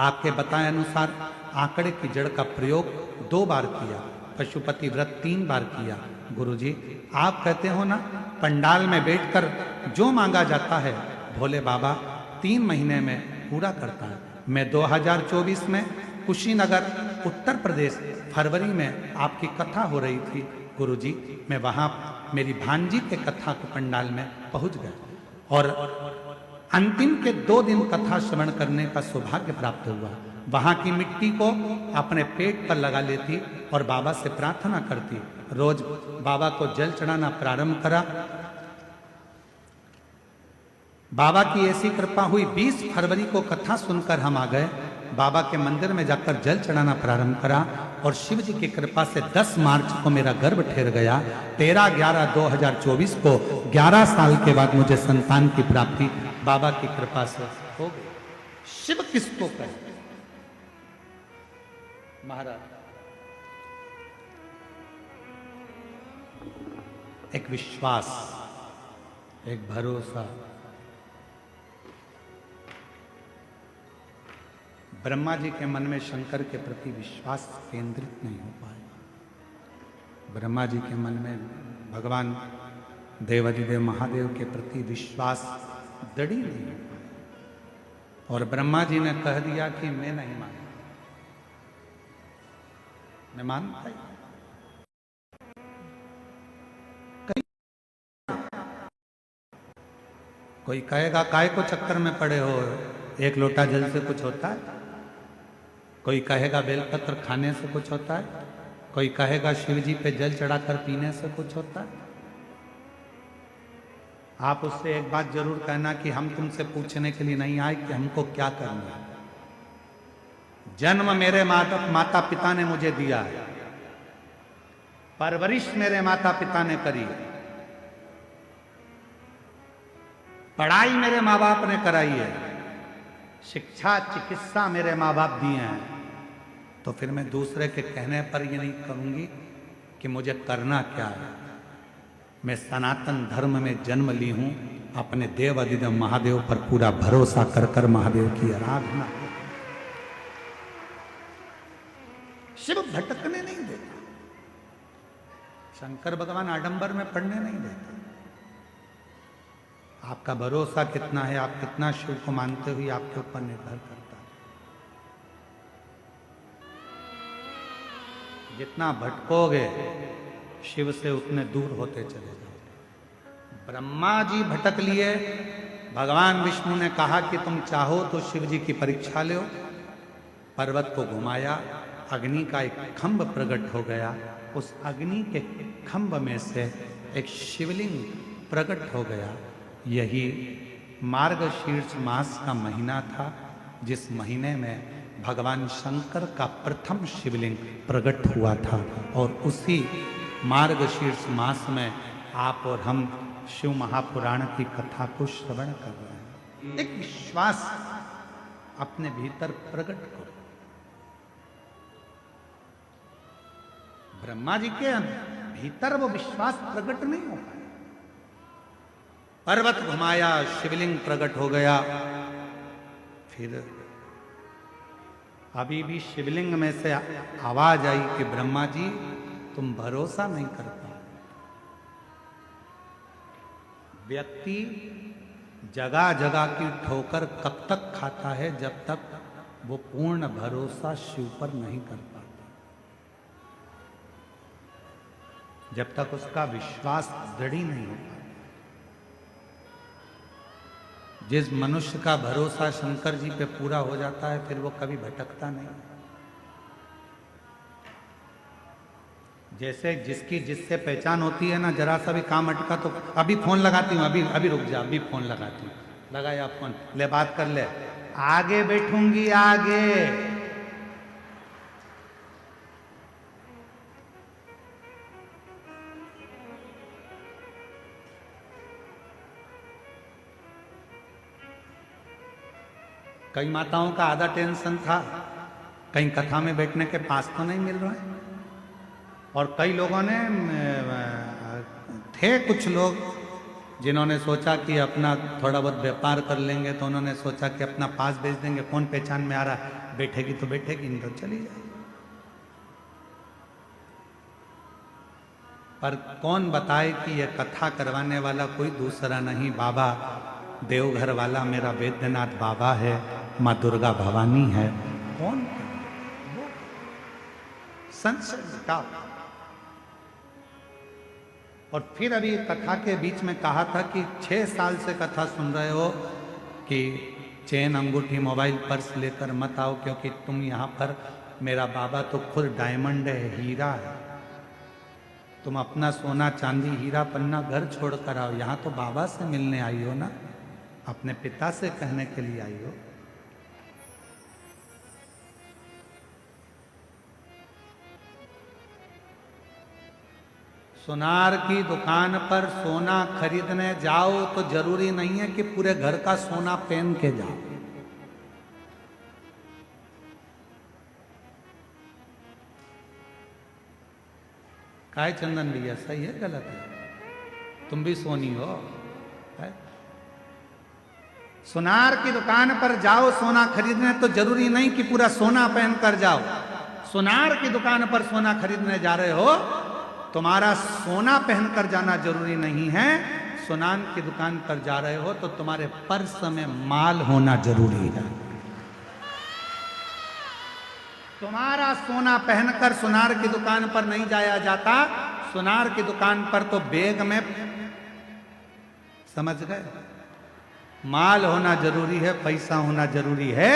आपके बताए अनुसार आंकड़े की जड़ का प्रयोग 2 बार किया, पशुपति व्रत 3 बार किया। गुरुजी, आप कहते हो ना, पंडाल में बैठकर जो मांगा जाता है भोले बाबा 3 महीने में पूरा करता है। मैं 2024 में कुशीनगर, उत्तर प्रदेश, फरवरी में आपकी कथा हो रही थी। गुरुजी, मैं वहाँ मेरी भांजी के कथा के पंडाल में पहुँच गया, और अंतिम के 2 दिन कथा श्रवण करने का सौभाग्य प्राप्त हुआ। वहाँ की मिट्टी को अपने पेट पर लगा लेती और बाबा से प्रार्थना करती। रोज बाबा को जल चढ़ाना प्रारंभ करा। बाबा की ऐसी कृपा हुई, 20 फरवरी को कथा सुनकर हम आ गए। बाबा के मंदिर में जाकर जल चढ़ाना प्रारंभ करा, और शिव जी की कृपा से 10 मार्च को मेरा गर्भ ठहर गया। 13/11/2024 को 11 साल के बाद मुझे संतान की प्राप्ति बाबा की कृपा से हो गई। शिव किसको कहे महाराज? एक विश्वास, एक भरोसा। ब्रह्मा जी के मन में शंकर के प्रति विश्वास केंद्रित नहीं हो पाया। ब्रह्मा जी के मन में भगवान देवाधिदेव महादेव के प्रति विश्वास दृढ़ नहीं हो पाया, और ब्रह्मा जी ने कह दिया कि मैं नहीं मानता। मैं मानता ही। कोई कहेगा काय को चक्कर में पड़े हो, एक लोटा जल से कुछ होता है? कोई कहेगा बेलपत्र खाने से कुछ होता है? कोई कहेगा शिव जी पे जल चढ़ाकर पीने से कुछ होता है? आप उससे एक बात जरूर कहना कि हम तुमसे पूछने के लिए नहीं आए कि हमको क्या करना है। जन्म मेरे माता पिता ने मुझे दिया है, परवरिश मेरे माता पिता ने करी है, पढ़ाई मेरे माँ बाप ने कराई है, शिक्षा चिकित्सा मेरे माँ बाप दिए हैं, तो फिर मैं दूसरे के कहने पर ये नहीं करूंगी कि मुझे करना क्या है। मैं सनातन धर्म में जन्म ली हूं, अपने देव अधिदेव महादेव पर पूरा भरोसा कर कर महादेव की आराधना। शिव भटकने नहीं देता, शंकर भगवान आडंबर में पढ़ने नहीं देते। आपका भरोसा कितना है, आप कितना शिव को मानते हुए आपके ऊपर निर्भर करता है। जितना भटकोगे शिव से उतने दूर होते चले जाओगे। ब्रह्मा जी भटक लिए, भगवान विष्णु ने कहा कि तुम चाहो तो शिव जी की परीक्षा लो। पर्वत को घुमाया, अग्नि का एक खंभ प्रकट हो गया, उस अग्नि के खंभ में से एक शिवलिंग प्रकट हो गया। यही मार्गशीर्ष मास का महीना था, जिस महीने में भगवान शंकर का प्रथम शिवलिंग प्रकट हुआ था। और उसी मार्गशीर्ष मास में आप और हम शिव महापुराण की कथा को श्रवण कर रहे हैं। एक विश्वास अपने भीतर प्रकट करो। ब्रह्मा जी के भीतर वो विश्वास प्रकट नहीं हो पाया। पर्वत घुमाया, शिवलिंग प्रकट हो गया। फिर अभी भी शिवलिंग में से आवाज आई कि ब्रह्मा जी तुम भरोसा नहीं कर पाए। व्यक्ति जगह जगह की ठोकर कब तक खाता है, जब तक वो पूर्ण भरोसा शिव पर नहीं कर पाता, जब तक उसका विश्वास दृढ़ नहीं होता। जिस मनुष्य का भरोसा शंकर जी पे पूरा हो जाता है, फिर वो कभी भटकता नहीं। जैसे जिसकी जिससे पहचान होती है ना, जरा सा भी काम अटका तो अभी फोन लगाती हूँ, अभी रुक जा, अभी फोन लगाती हूँ। लगाया फोन, ले बात कर ले, आगे बैठूंगी आगे। कई माताओं का आधा टेंशन था, कहीं कथा में बैठने के पास तो नहीं मिल रहा है। और कई लोगों ने थे कुछ लोग जिन्होंने सोचा कि अपना थोड़ा बहुत व्यापार कर लेंगे, तो उन्होंने सोचा कि अपना पास भेज देंगे, कौन पहचान में आ रहा है, बैठेगी तो बैठेगी, नहीं तो चली जाएगी। पर कौन बताए कि यह कथा करवाने वाला कोई दूसरा नहीं, बाबा देवघर वाला मेरा वैद्यनाथ बाबा है, माँ दुर्गा भवानी है। कौन? संत का। और फिर अभी कथा के बीच में कहा था कि 6 साल से कथा सुन रहे हो कि चेन, अंगूठी, मोबाइल, पर्स लेकर मत आओ, क्योंकि तुम यहाँ पर, मेरा बाबा तो खुद डायमंड है, हीरा है। तुम अपना सोना चांदी हीरा पन्ना घर छोड़ कर आओ, यहाँ तो बाबा से मिलने आई हो ना, अपने पिता से कहने के लिए आई हो। सोनार की दुकान पर सोना खरीदने जाओ तो जरूरी नहीं है कि पूरे घर का सोना पहन के जाओ। काय चंदन भैया, सही है गलत है? तुम भी सोनी हो है? सोनार की दुकान पर जाओ सोना खरीदने तो जरूरी नहीं कि पूरा सोना पहन कर जाओ। सोनार की दुकान पर सोना खरीदने जा रहे हो, तुम्हारा सोना पहनकर जाना जरूरी नहीं है। सोनार की दुकान पर जा रहे हो तो तुम्हारे पर्स में माल होना जरूरी है। तुम्हारा सोना पहनकर सोनार की दुकान पर नहीं जाया जाता। सोनार की दुकान पर तो बैग में, समझ गए, माल होना जरूरी है, पैसा होना जरूरी है।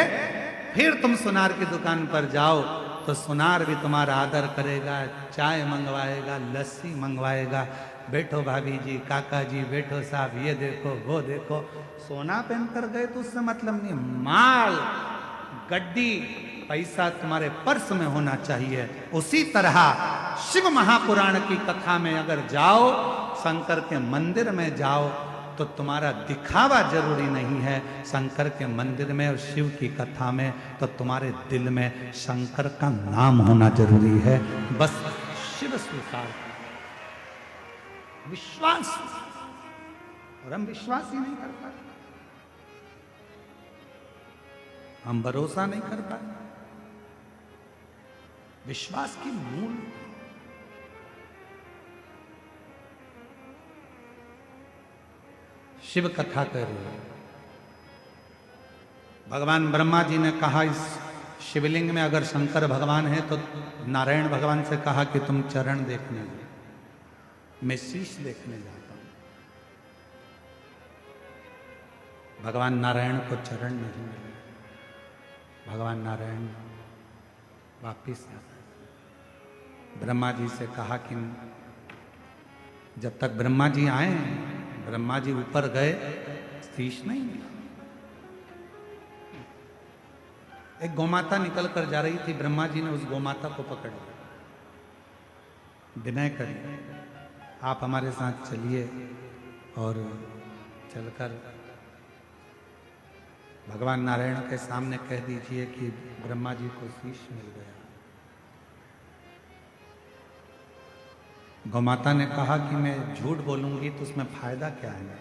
फिर तुम सोनार की दुकान पर जाओ तो सोनार भी तुम्हारा आदर करेगा, चाय मंगवाएगा, लस्सी मंगवाएगा, बैठो भाभी जी, काका जी, बैठो साहब, ये देखो वो देखो। सोना पहन कर गए तो उससे मतलब नहीं, माल गड्डी पैसा तुम्हारे पर्स में होना चाहिए। उसी तरह शिव महापुराण की कथा में अगर जाओ, शंकर के मंदिर में जाओ, तो तुम्हारा दिखावा जरूरी नहीं है। शंकर के मंदिर में और शिव की कथा में तो तुम्हारे दिल में शंकर का नाम होना जरूरी है। बस शिव स्वीकार, विश्वास, और हम विश्वास ही नहीं कर पाते, हम भरोसा नहीं कर पाते। विश्वास की मूल शिव कथा कर रही है। भगवान ब्रह्मा जी ने कहा इस शिवलिंग में अगर शंकर भगवान है तो नारायण भगवान से कहा कि तुम चरण देखने जाओ, मैं शीश देखने जाता हूं। भगवान नारायण को चरण नहीं मिले, भगवान नारायण वापिस आ गए। ब्रह्मा जी से कहा कि जब तक ब्रह्मा जी आए, ब्रह्मा जी ऊपर गए, शीश नहीं मिला। एक गौमाता निकल कर जा रही थी, ब्रह्मा जी ने उस गौमाता को पकड़ लिया, विनय करिए, आप हमारे साथ चलिए और चलकर भगवान नारायण के सामने कह दीजिए कि ब्रह्मा जी को शीश मिल गया। गौमाता ने कहा कि मैं झूठ बोलूंगी तो उसमें फायदा क्या है।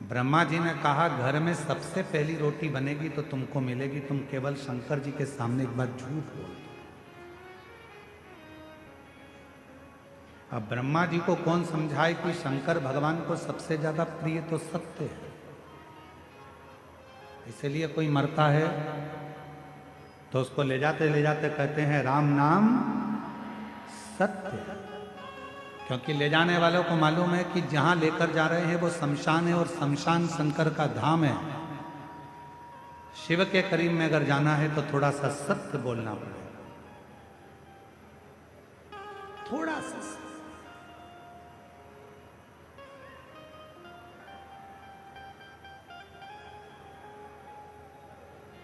ब्रह्मा जी ने कहा घर में सबसे पहली रोटी बनेगी तो तुमको मिलेगी, तुम केवल शंकर जी के सामने एक बार झूठ बोल दो। अब ब्रह्मा जी को कौन समझाए कि शंकर भगवान को सबसे ज्यादा प्रिय तो सत्य है, इसलिए कोई मरता है तो उसको ले जाते कहते हैं राम नाम सत्य है, क्योंकि ले जाने वालों को मालूम है कि जहां लेकर जा रहे हैं वो शमशान है और शमशान शंकर का धाम है। शिव के करीब में अगर जाना है तो थोड़ा सा सत्य बोलना पड़ेगा, थोड़ा सा।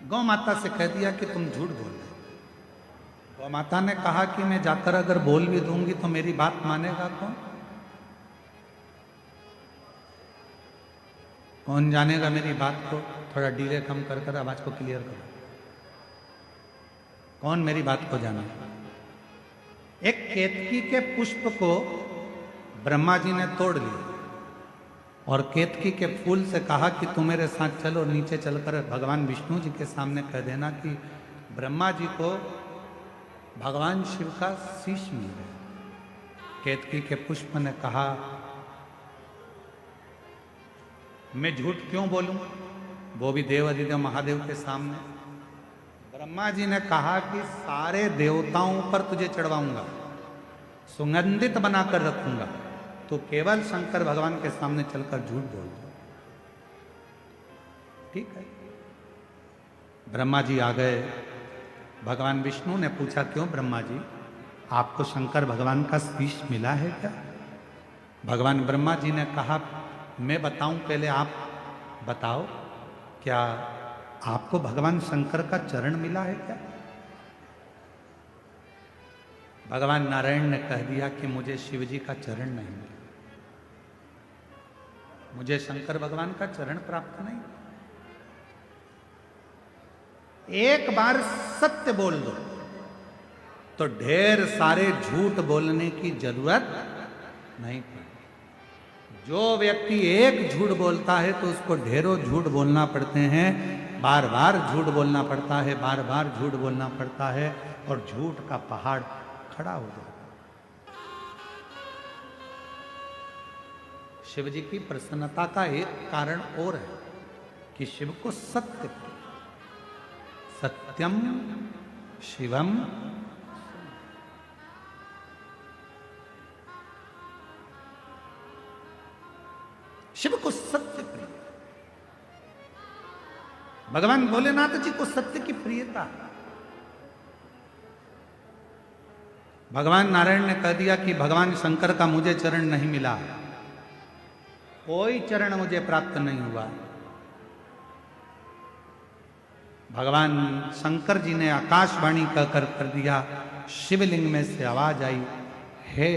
गौ माता से कह दिया कि तुम झूठ बोल रहे। गौ माता ने कहा कि मैं जाकर अगर बोल भी दूंगी तो मेरी बात मानेगा कौन? कौन जानेगा मेरी बात को? थोड़ा डीले कम कर आवाज को क्लियर करो। कौन मेरी बात को जानेगा? एक केतकी के पुष्प को ब्रह्मा जी ने तोड़ लिया और केतकी के फूल से कहा कि तुम मेरे साथ चलो और नीचे चलकर भगवान विष्णु जी के सामने कह देना कि ब्रह्मा जी को भगवान शिव का शीश मिल गया। केतकी के पुष्प ने कहा मैं झूठ क्यों बोलूं, वो भी देव अधिदेव महादेव के सामने। ब्रह्मा जी ने कहा कि सारे देवताओं पर तुझे चढ़वाऊंगा, सुगंधित बनाकर रखूंगा, तो केवल शंकर भगवान के सामने चलकर झूठ बोल दो। ठीक है। ब्रह्मा जी आ गए। भगवान विष्णु ने पूछा क्यों ब्रह्मा जी, आपको शंकर भगवान का शीश मिला है क्या? भगवान ब्रह्मा जी ने कहा मैं बताऊं, पहले आप बताओ, क्या आपको भगवान शंकर का चरण मिला है क्या? भगवान नारायण ने कह दिया कि मुझे शिव जी का चरण नहीं मिला, मुझे शंकर भगवान का चरण प्राप्त नहीं। एक बार सत्य बोल दो तो ढेर सारे झूठ बोलने की जरूरत नहीं पड़ती। जो व्यक्ति एक झूठ बोलता है तो उसको ढेरों झूठ बोलना पड़ते हैं, बार बार झूठ बोलना पड़ता है, बार बार झूठ बोलना पड़ता है और झूठ का पहाड़ खड़ा हो जाता है। शिव जी की प्रसन्नता का एक कारण और है कि शिव को सत्य, सत्यम शिवम, शिव को सत्य प्रिय। भगवान भोलेनाथ जी को सत्य की प्रियता। भगवान नारायण ने कह दिया कि भगवान शंकर का मुझे चरण नहीं मिला, कोई चरण मुझे प्राप्त नहीं हुआ। भगवान शंकर जी ने आकाशवाणी कहकर कर दिया, शिवलिंग में से आवाज आई, हे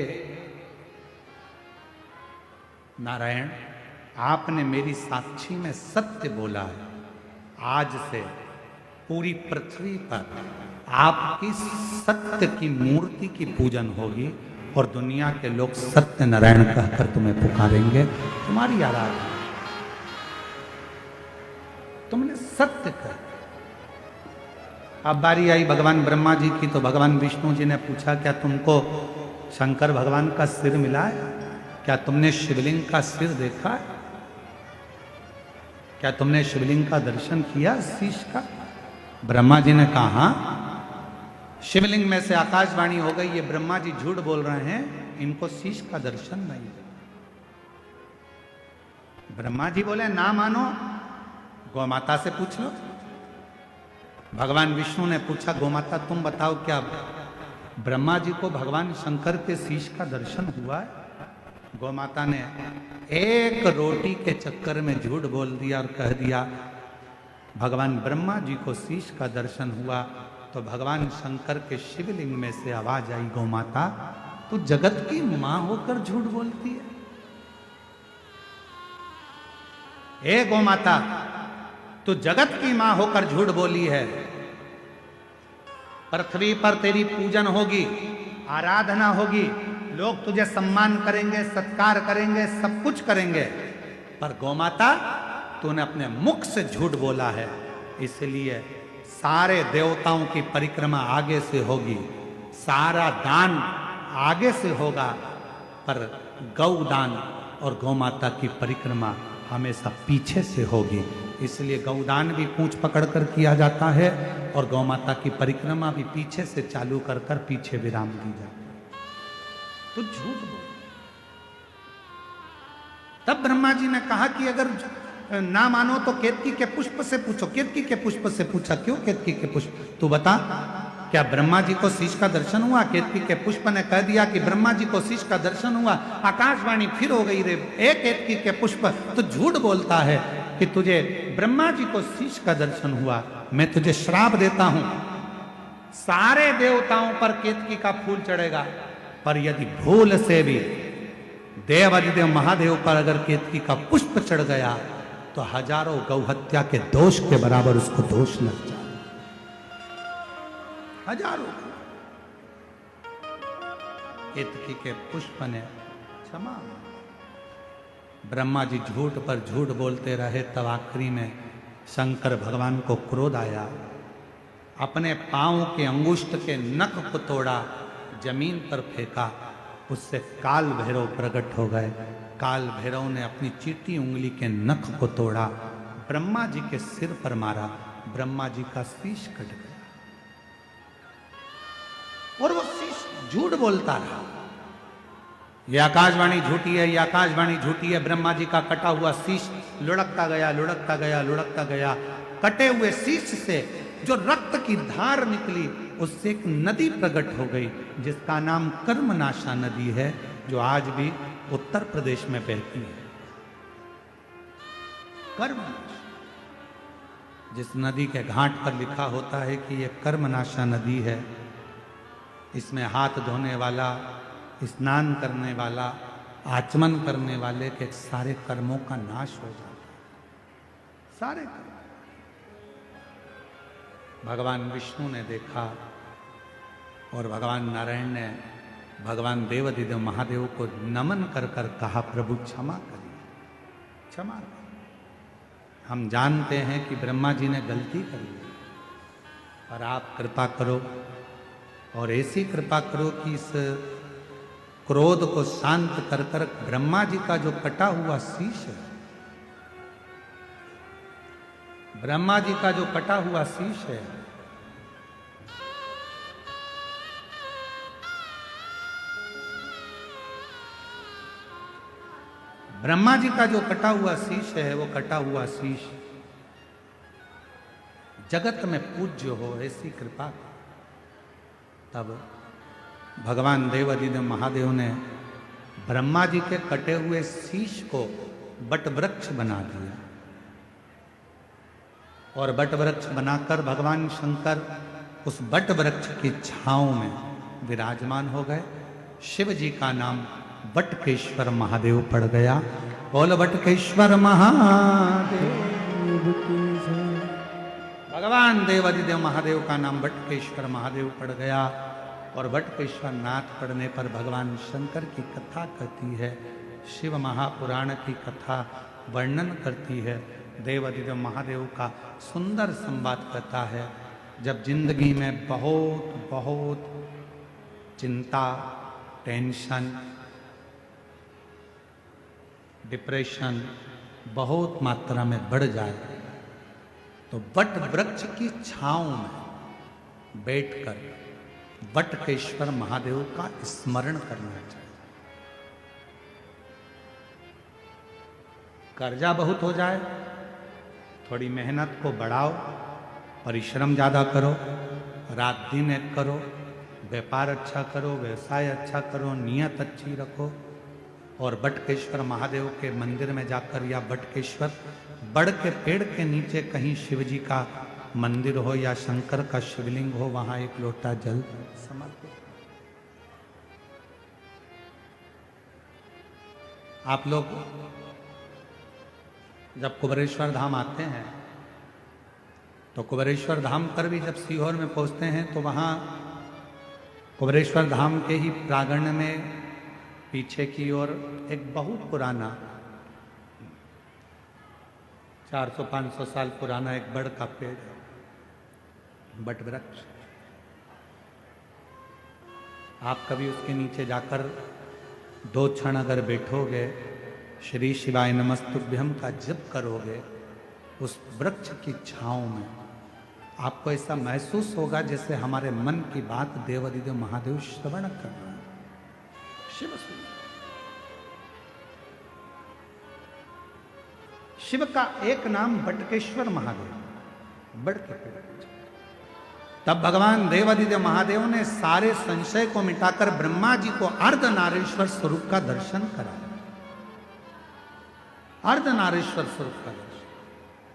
नारायण, आपने मेरी साक्षी में सत्य बोला है। आज से पूरी पृथ्वी पर आपकी सत्य की मूर्ति की पूजन होगी और दुनिया के लोग सत्य नारायण कहकर तुम्हें पुकारेंगे, तुम्हारी आराधना, तुमने सत्य कहा। अब बारी आई भगवान ब्रह्मा जी की, तो भगवान विष्णु जी ने पूछा, क्या तुमको शंकर भगवान का सिर मिला है? क्या तुमने शिवलिंग का सिर देखा है? क्या तुमने शिवलिंग का दर्शन किया शीश का? ब्रह्मा जी ने कहा, हाँ। शिवलिंग में से आकाशवाणी हो गई, ये ब्रह्मा जी झूठ बोल रहे हैं, इनको शीश का दर्शन नहीं है। ब्रह्मा जी बोले, ना मानो, गौमाता से पूछ लो। भगवान विष्णु ने पूछा, गौमाता तुम बताओ, क्या ब्रह्मा जी को भगवान शंकर के शीश का दर्शन हुआ है? गौमाता ने एक रोटी के चक्कर में झूठ बोल दिया और कह दिया, भगवान ब्रह्मा जी को शीश का दर्शन हुआ तो भगवान शंकर के शिवलिंग में से आवाज आई, गौमाता तू जगत की मां होकर झूठ बोलती है। ए गौमाता, तू जगत की मां होकर झूठ बोली है। पृथ्वी पर तेरी पूजन होगी, आराधना होगी, लोग तुझे सम्मान करेंगे, सत्कार करेंगे, सब कुछ करेंगे, पर गौमाता तूने अपने मुख से झूठ बोला है, इसलिए सारे देवताओं की परिक्रमा आगे से होगी, सारा दान आगे से होगा, पर गौदान और गौमाता की परिक्रमा हमेशा पीछे से होगी। इसलिए गौदान भी पूंछ पकड़कर किया जाता है और गौमाता की परिक्रमा भी पीछे से चालू कर कर पीछे विराम दी जाती है। तो झूठ बोल। तब ब्रह्मा जी ने कहा कि अगर ना मानो तो केतकी के पुष्प से पूछो। केतकी के पुष्प से पूछा, क्यों केतकी के पुष्प? तू बता, क्या ब्रह्मा जी को शीश का दर्शन हुआ? केतकी के पुष्प ने कह दिया कि ब्रह्मा जी को शीश का दर्शन हुआ। आकाशवाणी फिर हो गई, रे एक केतकी के पुष्प, तो झूठ बोलता है कि तुझे ब्रह्मा जी को शीश का दर्शन हुआ। मैं तुझे श्राप देता हूं, सारे देवताओं पर केतकी का फूल चढ़ेगा, पर यदि भूल से भी देवाधिदेव महादेव पर अगर केतकी का पुष्प चढ़ गया तो हजारों गौहत्या के दोष के बराबर उसको दोष लग जाए। हजारों। केतकी के पुष्प ने क्षमा। ब्रह्मा जी झूठ पर झूठ बोलते रहे, तब आखिरी में शंकर भगवान को क्रोध आया, अपने पांव के अंगुष्ठ के नख को तोड़ा, जमीन पर फेंका, उससे काल भैरव प्रकट हो गए। काल भैरव ने अपनी चीटी उंगली के नख को तोड़ा, ब्रह्मा जी के सिर पर मारा, ब्रह्मा जी का शीश कट गया और वो शीश झूठ बोलता रहा। ये आकाशवाणी झूठी है, ये आकाशवाणी झूठी है। ब्रह्मा जी का कटा हुआ शीश लुढ़कता गया, लुढ़कता गया, लुढ़कता गया। कटे हुए शीश से जो रक्त की धार निकली, उससे एक नदी प्रकट हो गई, जिसका नाम कर्मनाशा नदी है, जो आज भी उत्तर प्रदेश में बहती है। कर्मनाशा, जिस नदी के घाट पर लिखा होता है कि यह कर्मनाशा नदी है, इसमें हाथ धोने वाला, स्नान करने वाला, आचमन करने वाले के सारे कर्मों का नाश हो जाता है। सारे कर्म। भगवान विष्णु ने देखा और भगवान नारायण ने भगवान देवाधिदेव महादेव को नमन कर कर कहा, प्रभु क्षमा करिए, क्षमा करिए। हम जानते हैं कि ब्रह्मा जी ने गलती करी है, पर आप कृपा करो और ऐसी कृपा करो कि इस क्रोध को शांत कर कर ब्रह्मा जी का जो कटा हुआ शीश है, ब्रह्मा जी का जो कटा हुआ शीश है, ब्रह्मा जी का जो कटा हुआ शीश है, वो कटा हुआ शीश जगत में पूज्य हो, ऐसी कृपा। तब भगवान देवादिदेव महादेव ने ब्रह्मा जी के कटे हुए शीश को बट वृक्ष बना दिया और बट वृक्ष बनाकर भगवान शंकर उस बट वृक्ष की छांव में विराजमान हो गए। शिव जी का नाम बटकेश्वर महादेव पड़ गया। बोल बटकेश्वर महादेव की जय। भगवान देवादिदेव महादेव का नाम बटकेश्वर महादेव पड़ गया और बटकेश्वर नाथ पढ़ने पर भगवान शंकर की कथा कहती है। शिव महापुराण की कथा वर्णन करती है। देवादिदेव महादेव का सुंदर संवाद कहता है। जब जिंदगी में बहुत बहुत चिंता, टेंशन, डिप्रेशन बहुत मात्रा में बढ़ जाए तो बट वृक्ष की छांव में बैठकर बटकेश्वर महादेव का स्मरण करना चाहिए। कर्जा बहुत हो जाए, थोड़ी मेहनत को बढ़ाओ, परिश्रम ज़्यादा करो, रात दिन एक करो, व्यापार अच्छा करो, व्यवसाय अच्छा करो, नियत अच्छी रखो और बटकेश्वर महादेव के मंदिर में जाकर या बटकेश्वर बड़ के पेड़ के नीचे कहीं शिव जी का मंदिर हो या शंकर का शिवलिंग हो, वहां एक लोटा जल समर्पित। आप लोग जब कुबेरेश्वर धाम आते हैं तो कुबेरेश्वर धाम पर भी जब सीहोर में पहुंचते हैं तो वहां कुबेरेश्वर धाम के ही प्रांगण में पीछे की ओर एक बहुत पुराना 400-500 साल पुराना एक बड़ का पेड़ है, बट वृक्ष। आप कभी उसके नीचे जाकर 2 क्षण अगर बैठोगे, श्री शिवाय नमस्तुभ्यम का जप करोगे, उस वृक्ष की छांव में आपको ऐसा महसूस होगा जैसे हमारे मन की बात देवादिदेव महादेव श्रवण कर रहे हैं। शिव शिव का एक नाम बटकेश्वर महादेव, बड़ के पेड़। तब भगवान देवादिदेव महादेव ने सारे संशय को मिटाकर ब्रह्मा जी को अर्धनारीश्वर स्वरूप का दर्शन कराया। अर्धनारीश्वर स्वरूप का